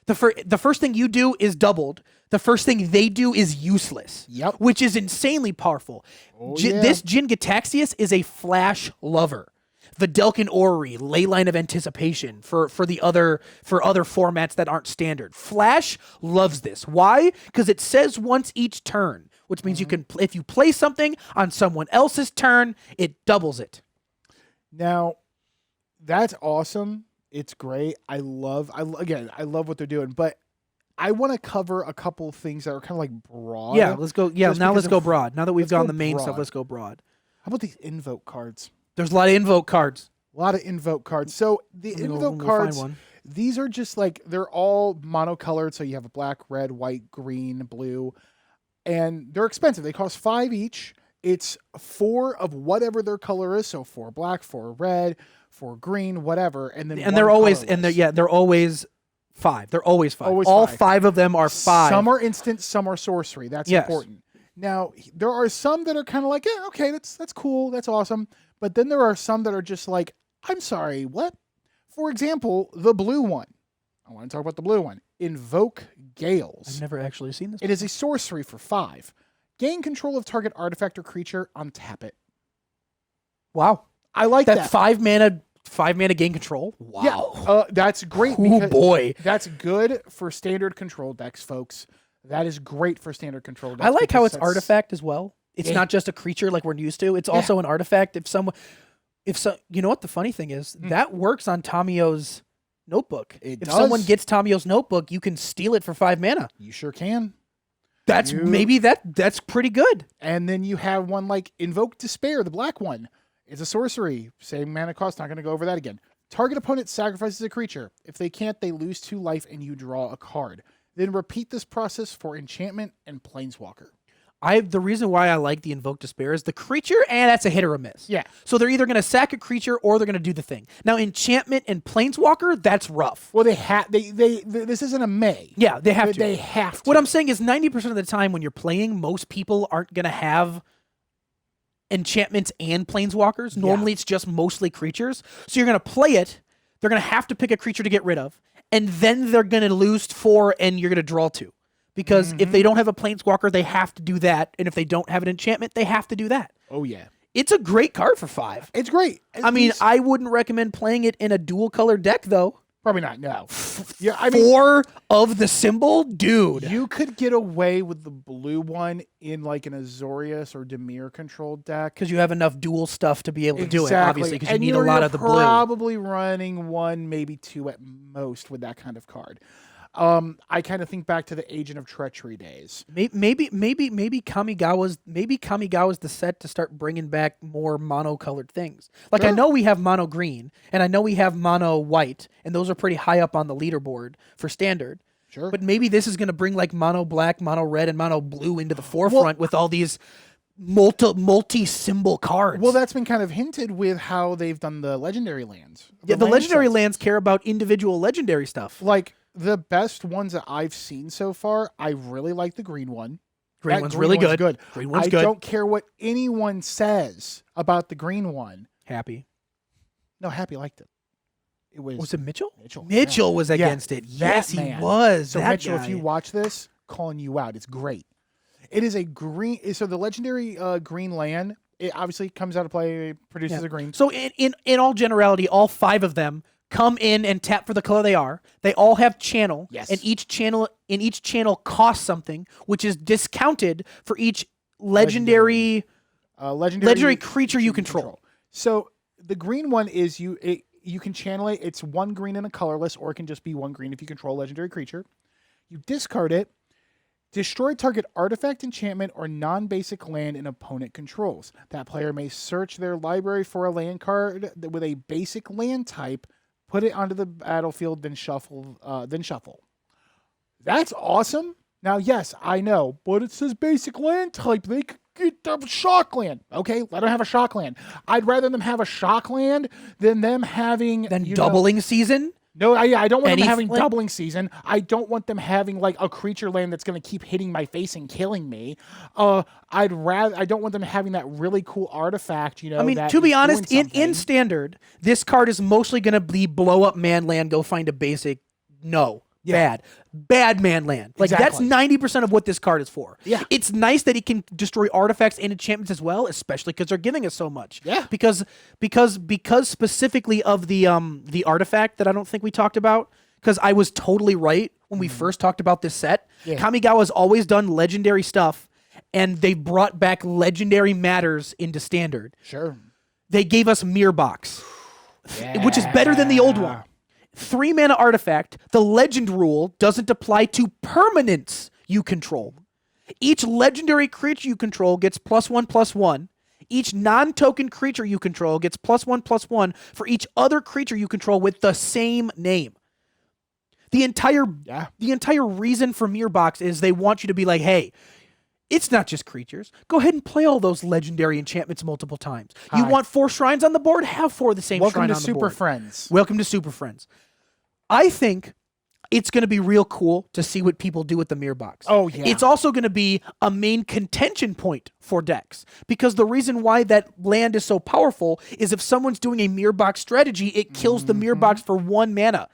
The first thing you do is doubled. The first thing they do is useless. Yep. Which is insanely powerful. This Jin Gitaxias is a flash lover. Videlkin Orrery, Leyline of Anticipation for other formats that aren't standard. Flash loves this. Why? Because it says once each turn, which means you can if you play something on someone else's turn, it doubles it. Now, that's awesome. It's great. I love what they're doing, but I want to cover a couple things that are kind of like broad. Yeah, let's go. Yeah, now let's go broad. Now that we've gone the main broad. stuff, let's go broad. How about these Invoke cards? There's a lot of Invoke cards. A lot of Invoke cards. So the Invoke cards, these are just like, they're all monocolored. So you have a black, red, white, green, blue, and they're expensive. They cost 5 each. It's 4 of whatever their color is. So 4 black, 4 red, 4 green, whatever. And then they're always they're always 5. They're always 5. Always all 5. 5 of them are 5. Some are instant, some are sorcery. That's important. Now, there are some that are kind of like, yeah, okay, that's cool, that's awesome. But then there are some that are just like, I'm sorry, what? For example, the blue one. I want to talk about the blue one. Invoke Gales. I've never actually seen this. It is a sorcery for 5. Gain control of target artifact or creature, untap it. Wow. I like that. 5 mana gain control? Wow. Yeah, that's great. Oh boy. That's good for standard control decks, folks. That is great for standard control decks. I like how it's artifact as well. It's not just a creature like we're used to. It's also an artifact. You know what the funny thing is? That works on Tamio's notebook. If someone gets Tamio's notebook, you can steal it for 5 mana. You sure can. That's pretty good. And then you have one like Invoke Despair, the black one. It's a sorcery. Same mana cost. Not going to go over that again. Target opponent sacrifices a creature. If they can't, they lose 2 life and you draw a card. Then repeat this process for enchantment and planeswalker. The reason why I like the Invoke Despair is the creature, and that's a hit or a miss. Yeah. So they're either going to sack a creature or they're going to do the thing. Now, enchantment and planeswalker, that's rough. Well, this isn't a may. Yeah, they have to. They have to. What I'm saying is 90% of the time when you're playing, most people aren't going to have enchantments and planeswalkers. Normally, it's just mostly creatures. So you're going to play it. They're going to have to pick a creature to get rid of. And then they're going to lose 4 and you're going to draw 2. Because if they don't have a planeswalker, they have to do that. And if they don't have an enchantment, they have to do that. Oh, yeah. It's a great card for 5. It's great. I mean, I wouldn't recommend playing it in a dual color deck, though. Probably not, no. Yeah, I mean, 4 of the symbol? Dude. You could get away with the blue one in like an Azorius or Dimir controlled deck. Because you have enough dual stuff to be able to do it, obviously, because you need a lot of the blue. Probably running 1, maybe 2 at most with that kind of card. I kind of think back to the Agent of Treachery days. Maybe Kamigawa's the set to start bringing back more mono-colored things. Like I know we have mono green and I know we have mono white, and those are pretty high up on the leaderboard for standard. Sure. But maybe this is going to bring like mono black, mono red, and mono blue into the forefront with all these multi-symbol cards. Well, that's been kind of hinted with how they've done the legendary lands. The legendary lands care about individual legendary stuff. Like the best ones that I've seen so far, I really like the green one. Green one's really good. Green one's good. I don't care what anyone says about the green one. Happy. No, Happy liked it. Was it Mitchell? Mitchell was against it. Yes, he was. So Mitchell, if you watch this, calling you out. It's great. It is a green. So the legendary green land, it obviously comes out of play, produces a green. So in all generality, all 5 of them come in and tap for the color they are. They all have channel. Yes. And each channel costs something, which is discounted for each legendary creature you control. So the green one is you can channel it. It's 1 green and a colorless, or it can just be 1 green if you control a legendary creature. You discard it. Destroy target artifact, enchantment, or non-basic land an opponent controls. That player may search their library for a land card with a basic land type, put it onto the battlefield, then shuffle. That's awesome. Now, yes, I know, but it says basic land type. They could get a shock land. Okay, let them have a shock land. I'd rather them have a shock land than them having... doubling season? No, I don't want them having doubling season. I don't want them having like a creature land that's going to keep hitting my face and killing me. I don't want them having that really cool artifact, I mean, to be honest, in standard, this card is mostly going to be blow up man land, go find a basic. No. Yeah. Bad man land. Like Exactly. that's 90% of what this card is for. Yeah. It's nice that he can destroy artifacts and enchantments as well, especially because they're giving us so much. Yeah. Because specifically of the artifact that I don't think we talked about, because I was totally right when we first talked about this set. Yeah. Kamigawa's always done legendary stuff, and they brought back legendary matters into standard. Sure. They gave us Mirror Box, which is better than the old one. 3 mana artifact. The legend rule doesn't apply to permanents you control. Each legendary creature you control gets +1/+1. Each non-token creature you control gets +1/+1 for each other creature you control with the same name. The entire reason for Mirror Box is they want you to be like, hey, it's not just creatures. Go ahead and play all those legendary enchantments multiple times. You want 4 shrines on the board? Have 4 of the same Welcome shrine to on the Super board. Friends. Welcome to Super Friends. I think it's going to be real cool to see what people do with the Mirror Box. Oh, yeah. It's also going to be a main contention point for decks, because the reason why that land is so powerful is if someone's doing a Mirror Box strategy, it kills the Mirror Box for 1 mana.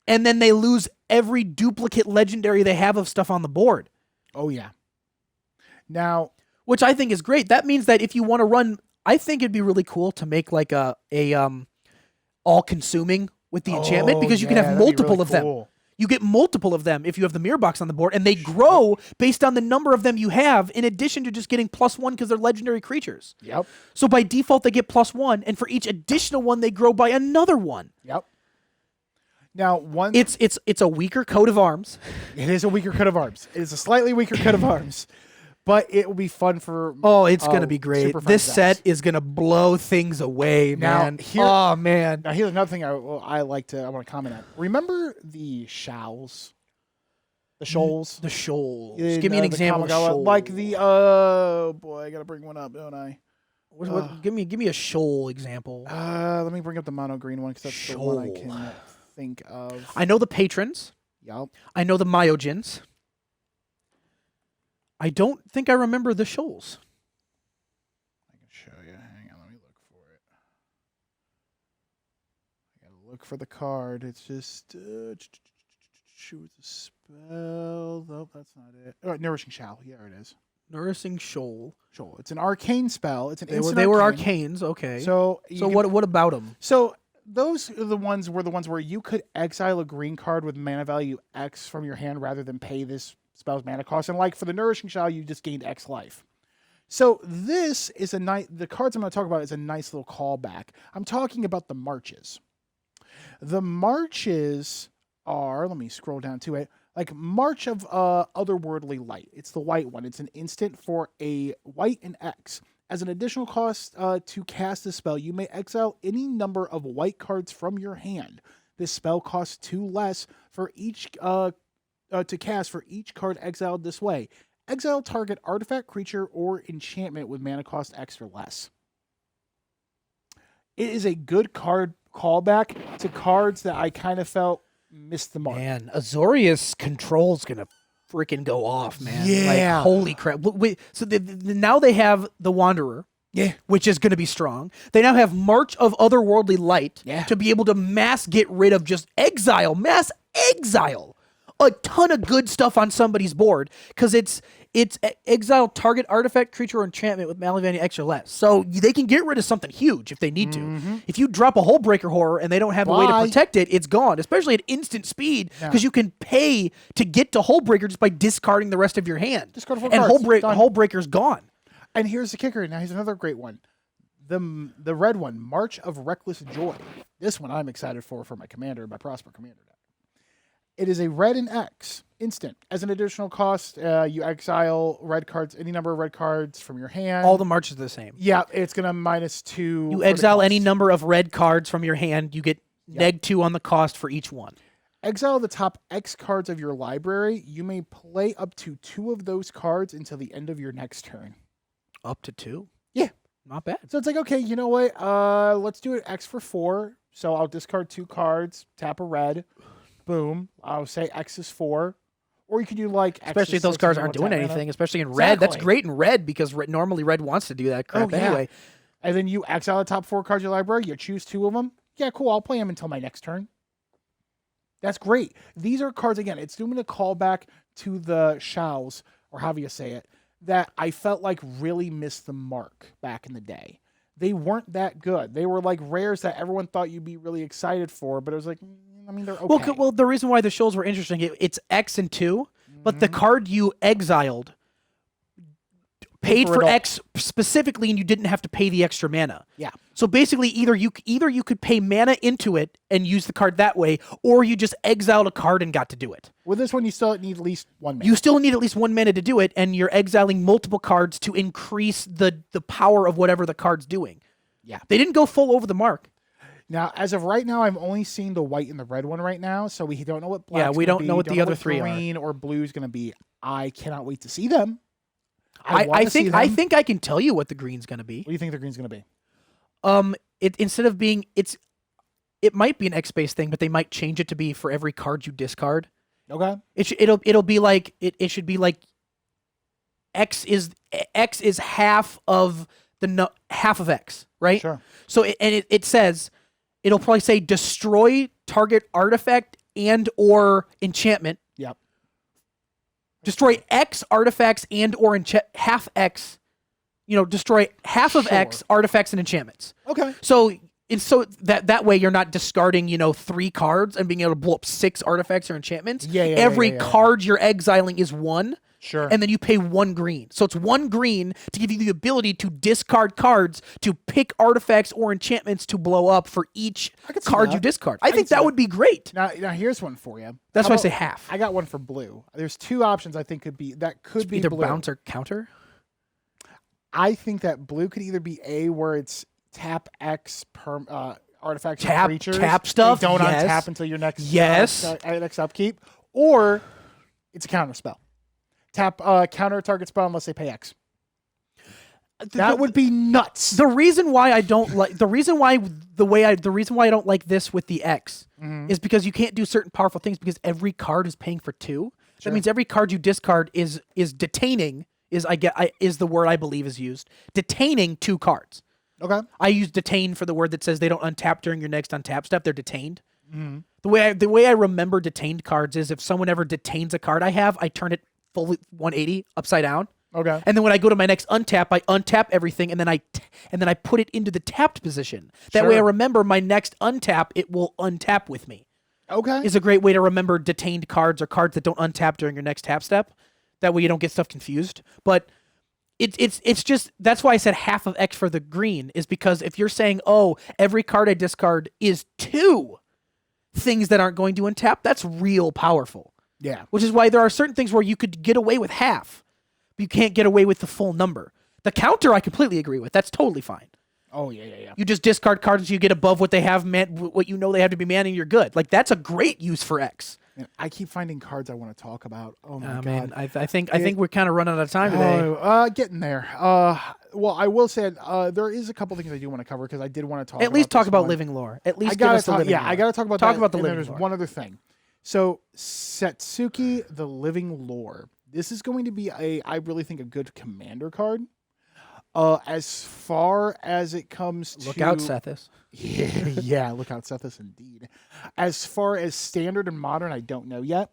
And then they lose every duplicate legendary they have of stuff on the board. Oh, yeah. Now, which I think is great. That means that if you want to run, I think it'd be really cool to make like a all-consuming with the enchantment, because you can have multiple of them. You get multiple of them if you have the Mirror Box on the board, and they grow based on the number of them you have, in addition to just getting +1 because they're legendary creatures. Yep. So by default, they get +1, and for each additional one, they grow by another 1. Yep. Now, it's a weaker coat of arms. It is a weaker coat of arms. It is a slightly weaker coat of arms. But it will be fun for... Oh, it's going to be great. Super This Friends set decks. is going to blow things away, man. Now, man. Now, here's another thing I want to comment on. Remember the shoals? The shoals? The shoals. In, Give me an the example of Kamigawa, shoal. like the... Oh, boy, I got to bring one up, don't I? Give me a shoal example. Let me bring up the mono green one, because that's the one I can think of. I know the patrons. Yep. I know the Myojins. I don't think I remember the shoals. I can show you. Hang on, let me look for it. I gotta look for the card. It's just choose a spell. Nope, that's not it. Oh, Nourishing Shoal. Yeah, there it is. Nourishing Shoal. Shoal. It's an arcane spell. It's an They were arcanes. Okay. So what about them? So those are the ones where you could exile a green card with mana value X from your hand rather than pay this spell's mana cost. And like for the Nourishing Shoal, you just gained X life. So this is the cards I'm going to talk about is a nice little callback. I'm talking about the marches. The marches are, let me scroll down to it, like March of Otherworldly Light. It's the white one. It's an instant for a white and X. As an additional cost to cast this spell, you may exile any number of white cards from your hand. This spell costs 2 less for each to cast for each card exiled this way. Exile target artifact, creature, or enchantment with mana cost X or less. It is a good card callback to cards that I kind of felt missed the mark. Man, Azorius Control's going to freaking go off, man. Yeah. Like, holy crap. So now they have the Wanderer. Yeah. Which is going to be strong. They now have March of Otherworldly Light to be able to mass get rid of just mass exile a ton of good stuff on somebody's board, because it's exile target artifact, creature, or enchantment with mana value X or less. So they can get rid of something huge if they need to. If you drop a Hullbreaker Horror and they don't have a way to protect it, it's gone, especially at instant speed, because you can pay to get to Hullbreaker just by discarding the rest of your hand. Discard 4 and cards. Hullbreaker's gone. And here's the kicker. Now here's another great one. The red one, March of Reckless Joy. This one I'm excited for my commander, my Prosper commander deck. It is a red and X instant. As an additional cost, you exile red cards, any number of red cards from your hand. All the marches are the same. Yeah, it's gonna -2. You exile any number of red cards from your hand. You get -2 on the cost for each one. Exile the top X cards of your library. You may play up to 2 of those cards until the end of your next turn. Up to 2? Yeah. Not bad. So it's like, okay, you know what? Let's do it X for 4. So I'll discard 2 cards, tap a red. Boom. I'll say X is 4. Or you could do like X especially if those cards aren't doing anything, especially in red. That's great in red, because normally red wants to do that crap anyway. And then you exile the top 4 cards of your library. You choose 2 of them. Yeah, cool. I'll play them until my next turn. That's great. These are cards, again, it's doing a callback to the Shaos, or however you say it, that I felt like really missed the mark back in the day. They weren't that good. They were like rares that everyone thought you'd be really excited for, but it was like, I mean, they're okay. Well, the reason why the shows were interesting, it's X and 2, but the card you exiled paid for X specifically, and you didn't have to pay the extra mana. Yeah. So basically, either you could pay mana into it and use the card that way, or you just exiled a card and got to do it. With this one, you still need at least 1 mana. You still need at least 1 mana to do it, and you're exiling multiple cards to increase the power of whatever the card's doing. Yeah. They didn't go full over the mark. Now, as of right now, I'm only seeing the white and the red one right now, so we don't know what black's Yeah, we don't know what the other three are. Green or blue is going to be. I cannot wait to see them. I think I can tell you what the green's going to be. What do you think the green's going to be? Instead of being it might be an X-based thing, but they might change it to be for every card you discard. Okay. It'll be like it should be like X is half of half of X, right? Sure. So it says it'll probably say destroy target artifact and or enchantment. Yep. Destroy X artifacts and or half X. Destroy half of X artifacts and enchantments. Okay. So that way you're not discarding 3 cards and being able to blow up 6 artifacts or enchantments. Every card you're exiling is 1. Sure. And then you pay 1 green. So it's 1 green to give you the ability to discard cards to pick artifacts or enchantments to blow up for each card you discard. I think that would be great. Now here's one for you. That's why I say half. I got one for blue. There's 2 options I think could be either blue. Bounce or counter. I think that blue could either be where it's tap X artifacts and creatures. Tap stuff. They don't untap until your next next upkeep, or it's a counter spell. Tap counter target spell unless they pay X. That would be nuts. The reason why I don't like the reason why I don't like this with the X is because you can't do certain powerful things because every card is paying for 2. Sure. That means every card you discard is detaining is the word I believe is used. Detaining 2 cards. Okay. I use detain for the word that says they don't untap during your next untap step. They're detained. Mm-hmm. The way I remember detained cards is if someone ever detains a card I have, I turn it fully 180 upside down. Okay. And then when I go to my next untap, I untap everything and then I put it into the tapped position. That way I remember my next untap, it will untap with me. Okay. Is a great way to remember detained cards or cards that don't untap during your next tap step. That way you don't get stuff confused. But it's just that's why I said half of X for the green is because if you're saying, oh, every card I discard is 2 things that aren't going to untap, that's real powerful. Yeah. Which is why there are certain things where you could get away with half, but you can't get away with the full number. The counter I completely agree with. That's totally fine. Oh, yeah. You just discard cards until you get above what they have, what you know they have to be manning, you're good. Like, that's a great use for X. Man, I keep finding cards I want to talk about. Oh, my God. Man, I think we're kind of running out of time today. Getting there. Well, I will say there is a couple things I do want to cover because I did want to talk At least talk about one. living lore. At least I gotta give us the talk, living lore. I got to talk about talk that. about the and living there's lore. one other thing. So, Setsuki, the living lore. This is going to be I really think, a good commander card. As far as it comes to... Look out, Sethus. Yeah, look out, Sethus, indeed. As far as standard and modern, I don't know yet.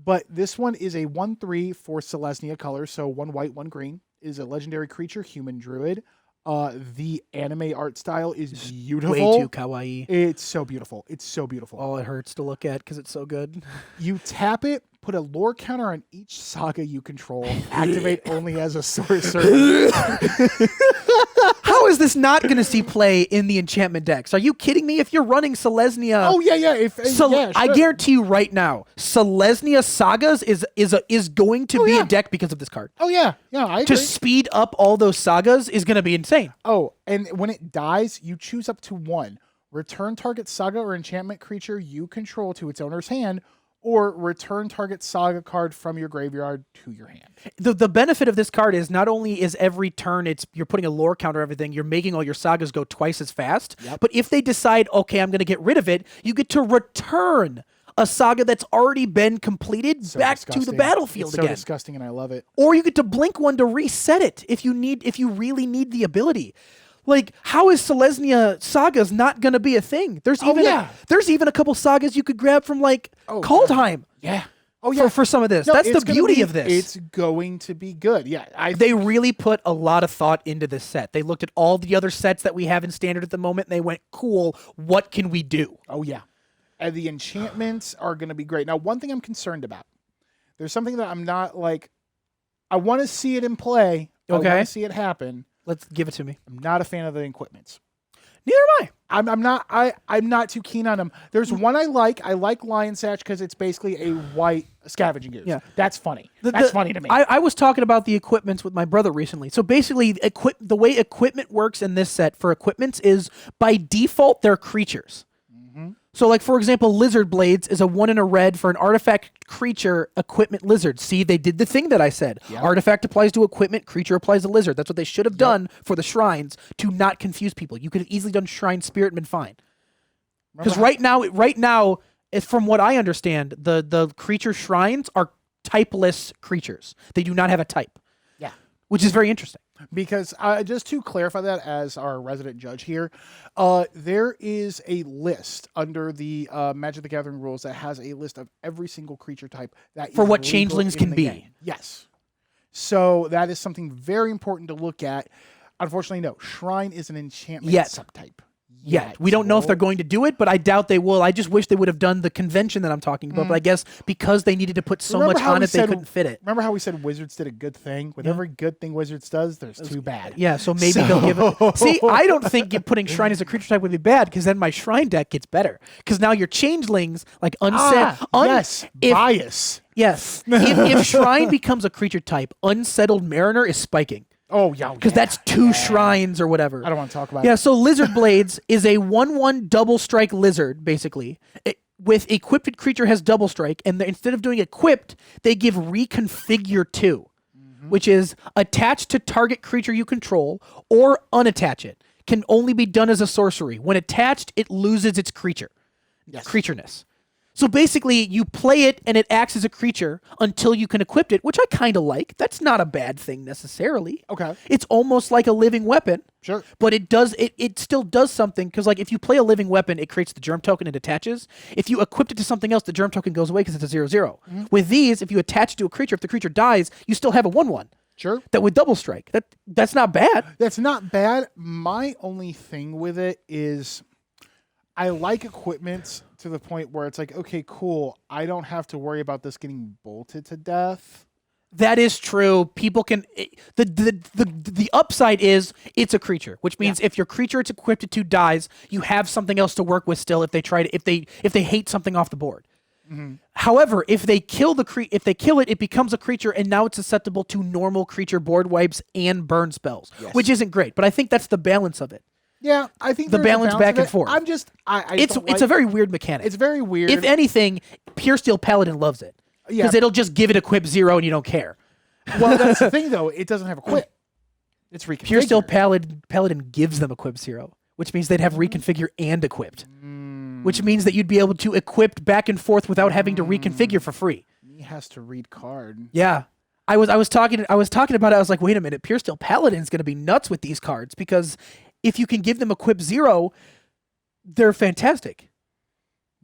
But this one is a 1/3 for Selesnya color, so 1 white, 1 green. It is a legendary creature, human druid. The anime art style is beautiful. Way too kawaii. It's so beautiful. It's so beautiful. Oh, it hurts to look at because it's so good. You tap it, put a lore counter on each saga you control. Activate only as a sorcerer. How is this not going to see play in the enchantment decks? Are you kidding me? If you're running Selesnya... Oh, yeah. Sure. I guarantee you right now, Selesnya Sagas is going to be a deck because of this card. Oh, yeah. Yeah, I agree. To speed up all those sagas is going to be insane. Oh, and when it dies, you choose up to 1. Return target saga or enchantment creature you control to its owner's hand, or return target saga card from your graveyard to your hand. The benefit of this card is not only is every turn you're putting a lore counter everything, you're making all your sagas go twice as fast, but if they decide, okay, I'm going to get rid of it, you get to return a saga that's already been completed back to the battlefield it's again. So disgusting, and I love it. Or you get to blink one to reset it if you really need the ability. Like, how is Selesnya sagas not going to be a thing? There's even a couple sagas you could grab from like Kaldheim. Yeah. For some of this. No, That's the beauty of this. It's going to be good. Yeah. They really put a lot of thought into this set. They looked at all the other sets that we have in standard at the moment, and they went, cool, what can we do? Oh, yeah. And the enchantments are going to be great. Now, one thing I'm concerned about, there's something that I'm not like, I want to see it in play. Okay. I want to see it happen. Let's give it to me. I'm not a fan of the equipments. Neither am I. I'm not too keen on them. There's one I like. I like Lion Satch because it's basically a white scavenging goose. Yeah. That's funny. That's funny to me. I was talking about the equipments with my brother recently. So basically, the way equipment works in this set for equipments is by default, they're creatures. So, like, for example, Lizard Blades is a 1 and a red for an artifact creature equipment lizard. See, they did the thing that I said. Yep. Artifact applies to equipment, creature applies to lizard. That's what they should have done for the shrines to not confuse people. You could have easily done Shrine Spirit and been fine. Because right now, from what I understand, the creature shrines are typeless creatures. They do not have a type. Yeah. Which is very interesting. Because just to clarify that as our resident judge here, there is a list under the Magic the Gathering rules that has a list of every single creature type that for is what legal changelings can the be. Game. Yes. So that is something very important to look at. Unfortunately, no. Shrine is an enchantment subtype. Yet. We don't know if they're going to do it, but I doubt they will. I just wish they would have done the convention that I'm talking about. But I guess because they needed to put so much on it, they couldn't fit it. Remember how we said Wizards did a good thing? With every good thing Wizards does, there's two bad. Yeah, so maybe they'll give it. See, I don't think putting Shrine as a creature type would be bad, because then my Shrine deck gets better. Because now your changelings, like bias. Yes. if Shrine becomes a creature type, Unsettled Mariner is spiking. Oh, yeah. Because that's two shrines or whatever. I don't want to talk about it. Yeah, so Lizard Blades is a 1/1 double strike lizard, basically. With equipped creature has double strike, and instead of doing equipped, they give Reconfigure 2, which is attached to target creature you control or unattach it. Can only be done as a sorcery. When attached, it loses its creatureness. So basically, you play it and it acts as a creature until you can equip it, which I kind of like. That's not a bad thing necessarily. Okay. It's almost like a living weapon. Sure. But it still does something, because like if you play a living weapon, it creates the germ token and attaches. If you equip it to something else, the germ token goes away because it's a 0/0. With these, if you attach it to a creature, if the creature dies, you still have a 1/1. Sure. That would double strike. That's not bad. That's not bad. My only thing with it is I like equipment to the point where it's like, okay, cool. I don't have to worry about this getting bolted to death. That is true. People can the upside is it's a creature, which means if your creature it's equipped to dies, you have something else to work with still if they try to if they hate something off the board. However, if they kill it, it becomes a creature, and now it's susceptible to normal creature board wipes and burn spells, which isn't great. But I think that's the balance of it. Yeah, I think the balance back and forth. I'm just, it's a very weird mechanic. It's very weird. If anything, Pure Steel Paladin loves it because it'll just give it equip 0 and you don't care. Well, that's the thing though. It doesn't have equip. It's reconfigure. Pure Steel Paladin gives them equip 0, which means they'd have reconfigure and equipped, which means that you'd be able to equip back and forth without having to reconfigure for free. He has to read card. Yeah. I was talking about it. I was like, wait a minute, Pure Steel Paladin's going to be nuts with these cards, because if you can give them equip 0, they're fantastic.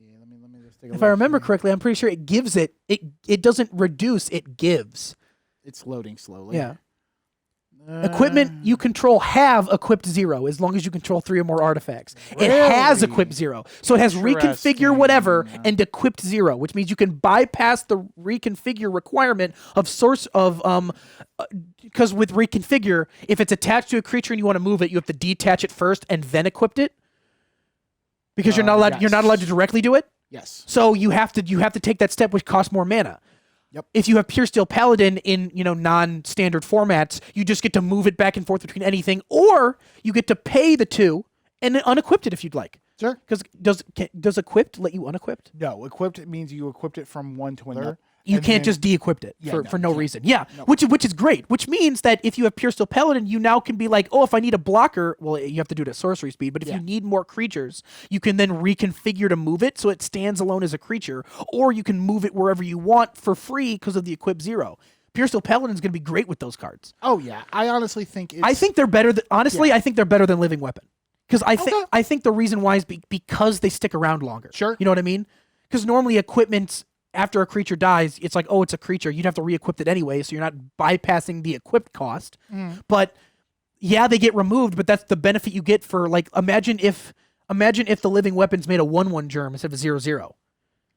Yeah, let me just take a look. If I remember correctly, I'm pretty sure it gives it doesn't reduce, it gives. It's loading slowly. Yeah. Equipment you control have equipped 0 as long as you control 3 or more artifacts. Really? It has equipped 0. So it has reconfigure whatever and equipped 0, which means you can bypass the reconfigure requirement of source of because with reconfigure, if it's attached to a creature and you want to move it, you have to detach it first and then equip it. Because you're not allowed to directly do it. Yes. So you have to take that step, which costs more mana. Yep. If you have Pure Steel Paladin in non-standard formats, you just get to move it back and forth between anything, or you get to pay the 2 and then unequip it if you'd like. Sure. Because does equipped let you unequipped? No, equipped means you equipped it from one to another. You can't just de-equip it for no reason. Yeah, no. Which is great. Which means that if you have Pure Steel Paladin, you now can be like, oh, if I need a blocker, well, you have to do it at sorcery speed. But if you need more creatures, you can then reconfigure to move it so it stands alone as a creature, or you can move it wherever you want for free because of the equip 0. Pure Steel Paladin's going to be great with those cards. Oh yeah, I honestly think it's... I think they're better than honestly. I think they're better than Living Weapon because I think the reason why is because they stick around longer. Sure. You know what I mean? Because normally equipment after a creature dies, it's like, oh, it's a creature. You'd have to re-equip it anyway, so you're not bypassing the equipped cost. But yeah, they get removed, but that's the benefit you get for like imagine if the Living Weapons made a 1/1 germ instead of a 0/0.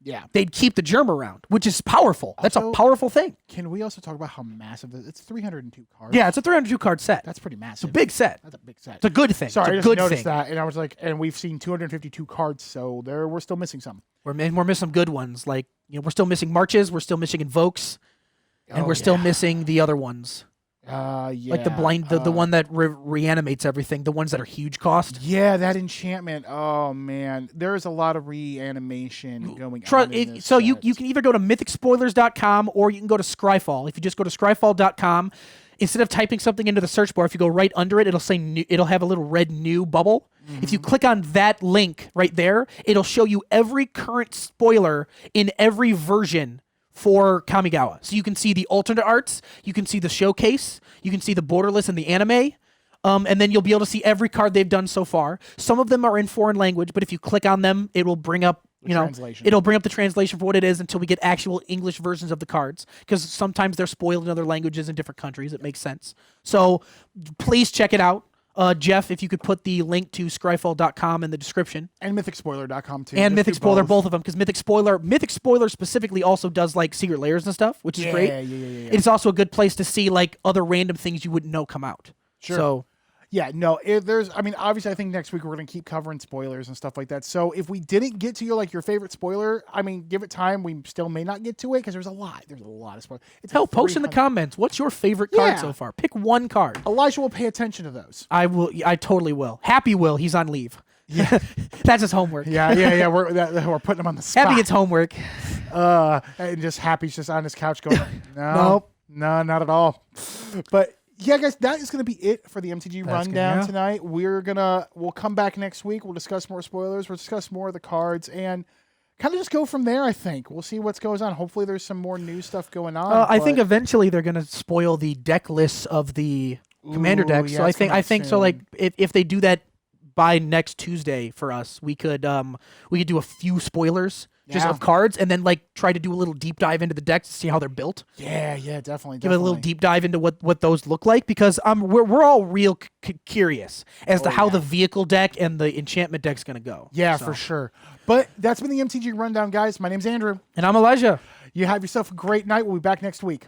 Yeah. They'd keep the germ around, which is powerful. That's a powerful thing. Can we also talk about how massive it's 302 cards? Yeah, it's a 302 card set. That's pretty massive. It's a big set. That's a big set. It's a good thing. Sorry, I it's a just good noticed thing. that, and I was like, and we've seen 252 cards, so we're still missing some. We're missing some good ones. Like, we're still missing Marches, we're still missing Invokes, and we're still missing the other ones. Yeah. Like the one that reanimates everything, the ones that are huge cost. Yeah, that enchantment. Oh man, there's a lot of reanimation going on. In this so set. you can either go to mythicspoilers.com or you can go to Scryfall. If you just go to scryfall.com, instead of typing something into the search bar, if you go right under it, it'll say new, it'll have a little red new bubble. If you click on that link right there, it'll show you every current spoiler in every version for Kamigawa. So you can see the alternate arts, you can see the showcase, you can see the borderless and the anime, and then you'll be able to see every card they've done so far. Some of them are in foreign language, but if you click on them, it will bring up it'll bring up the translation for what it is until we get actual English versions of the cards, because sometimes they're spoiled in other languages in different countries. It makes sense. So please check it out. Jeff, if you could put the link to scryfall.com in the description. And mythicspoiler.com too. And Mythic Spoiler, both of them, because Mythic Spoiler specifically also does like secret layers and stuff, which is great. Yeah. It's also a good place to see like other random things you wouldn't know come out. Sure. So yeah, no, obviously I think next week we're going to keep covering spoilers and stuff like that. So if we didn't get to your favorite spoiler, give it time. We still may not get to it because there's a lot. There's a lot of spoilers. Hell, post in the comments. What's your favorite card so far? Pick one card. Elijah will pay attention to those. I will. I totally will. Happy will. He's on leave. Yeah, that's his homework. Yeah. We're putting him on the spot. Happy gets homework. And just Happy's just on his couch going, no, not at all. But yeah, guys, that is going to be it for the MTG Rundown tonight. We'll come back next week. We'll discuss more spoilers. We'll discuss more of the cards and kind of just go from there, I think. We'll see what goes on. Hopefully there's some more new stuff going on. I think eventually they're going to spoil the deck lists of the commander decks. Yeah, so I think so. Like if they do that by next Tuesday for us, we could do a few spoilers just of cards, and then like try to do a little deep dive into the decks to see how they're built. Yeah, definitely. Give it a little deep dive into what those look like, because we're all real curious as to how the vehicle deck and the enchantment deck's gonna go. Yeah, for sure. But that's been the MTG Rundown, guys. My name's Andrew. And I'm Elijah. You have yourself a great night. We'll be back next week.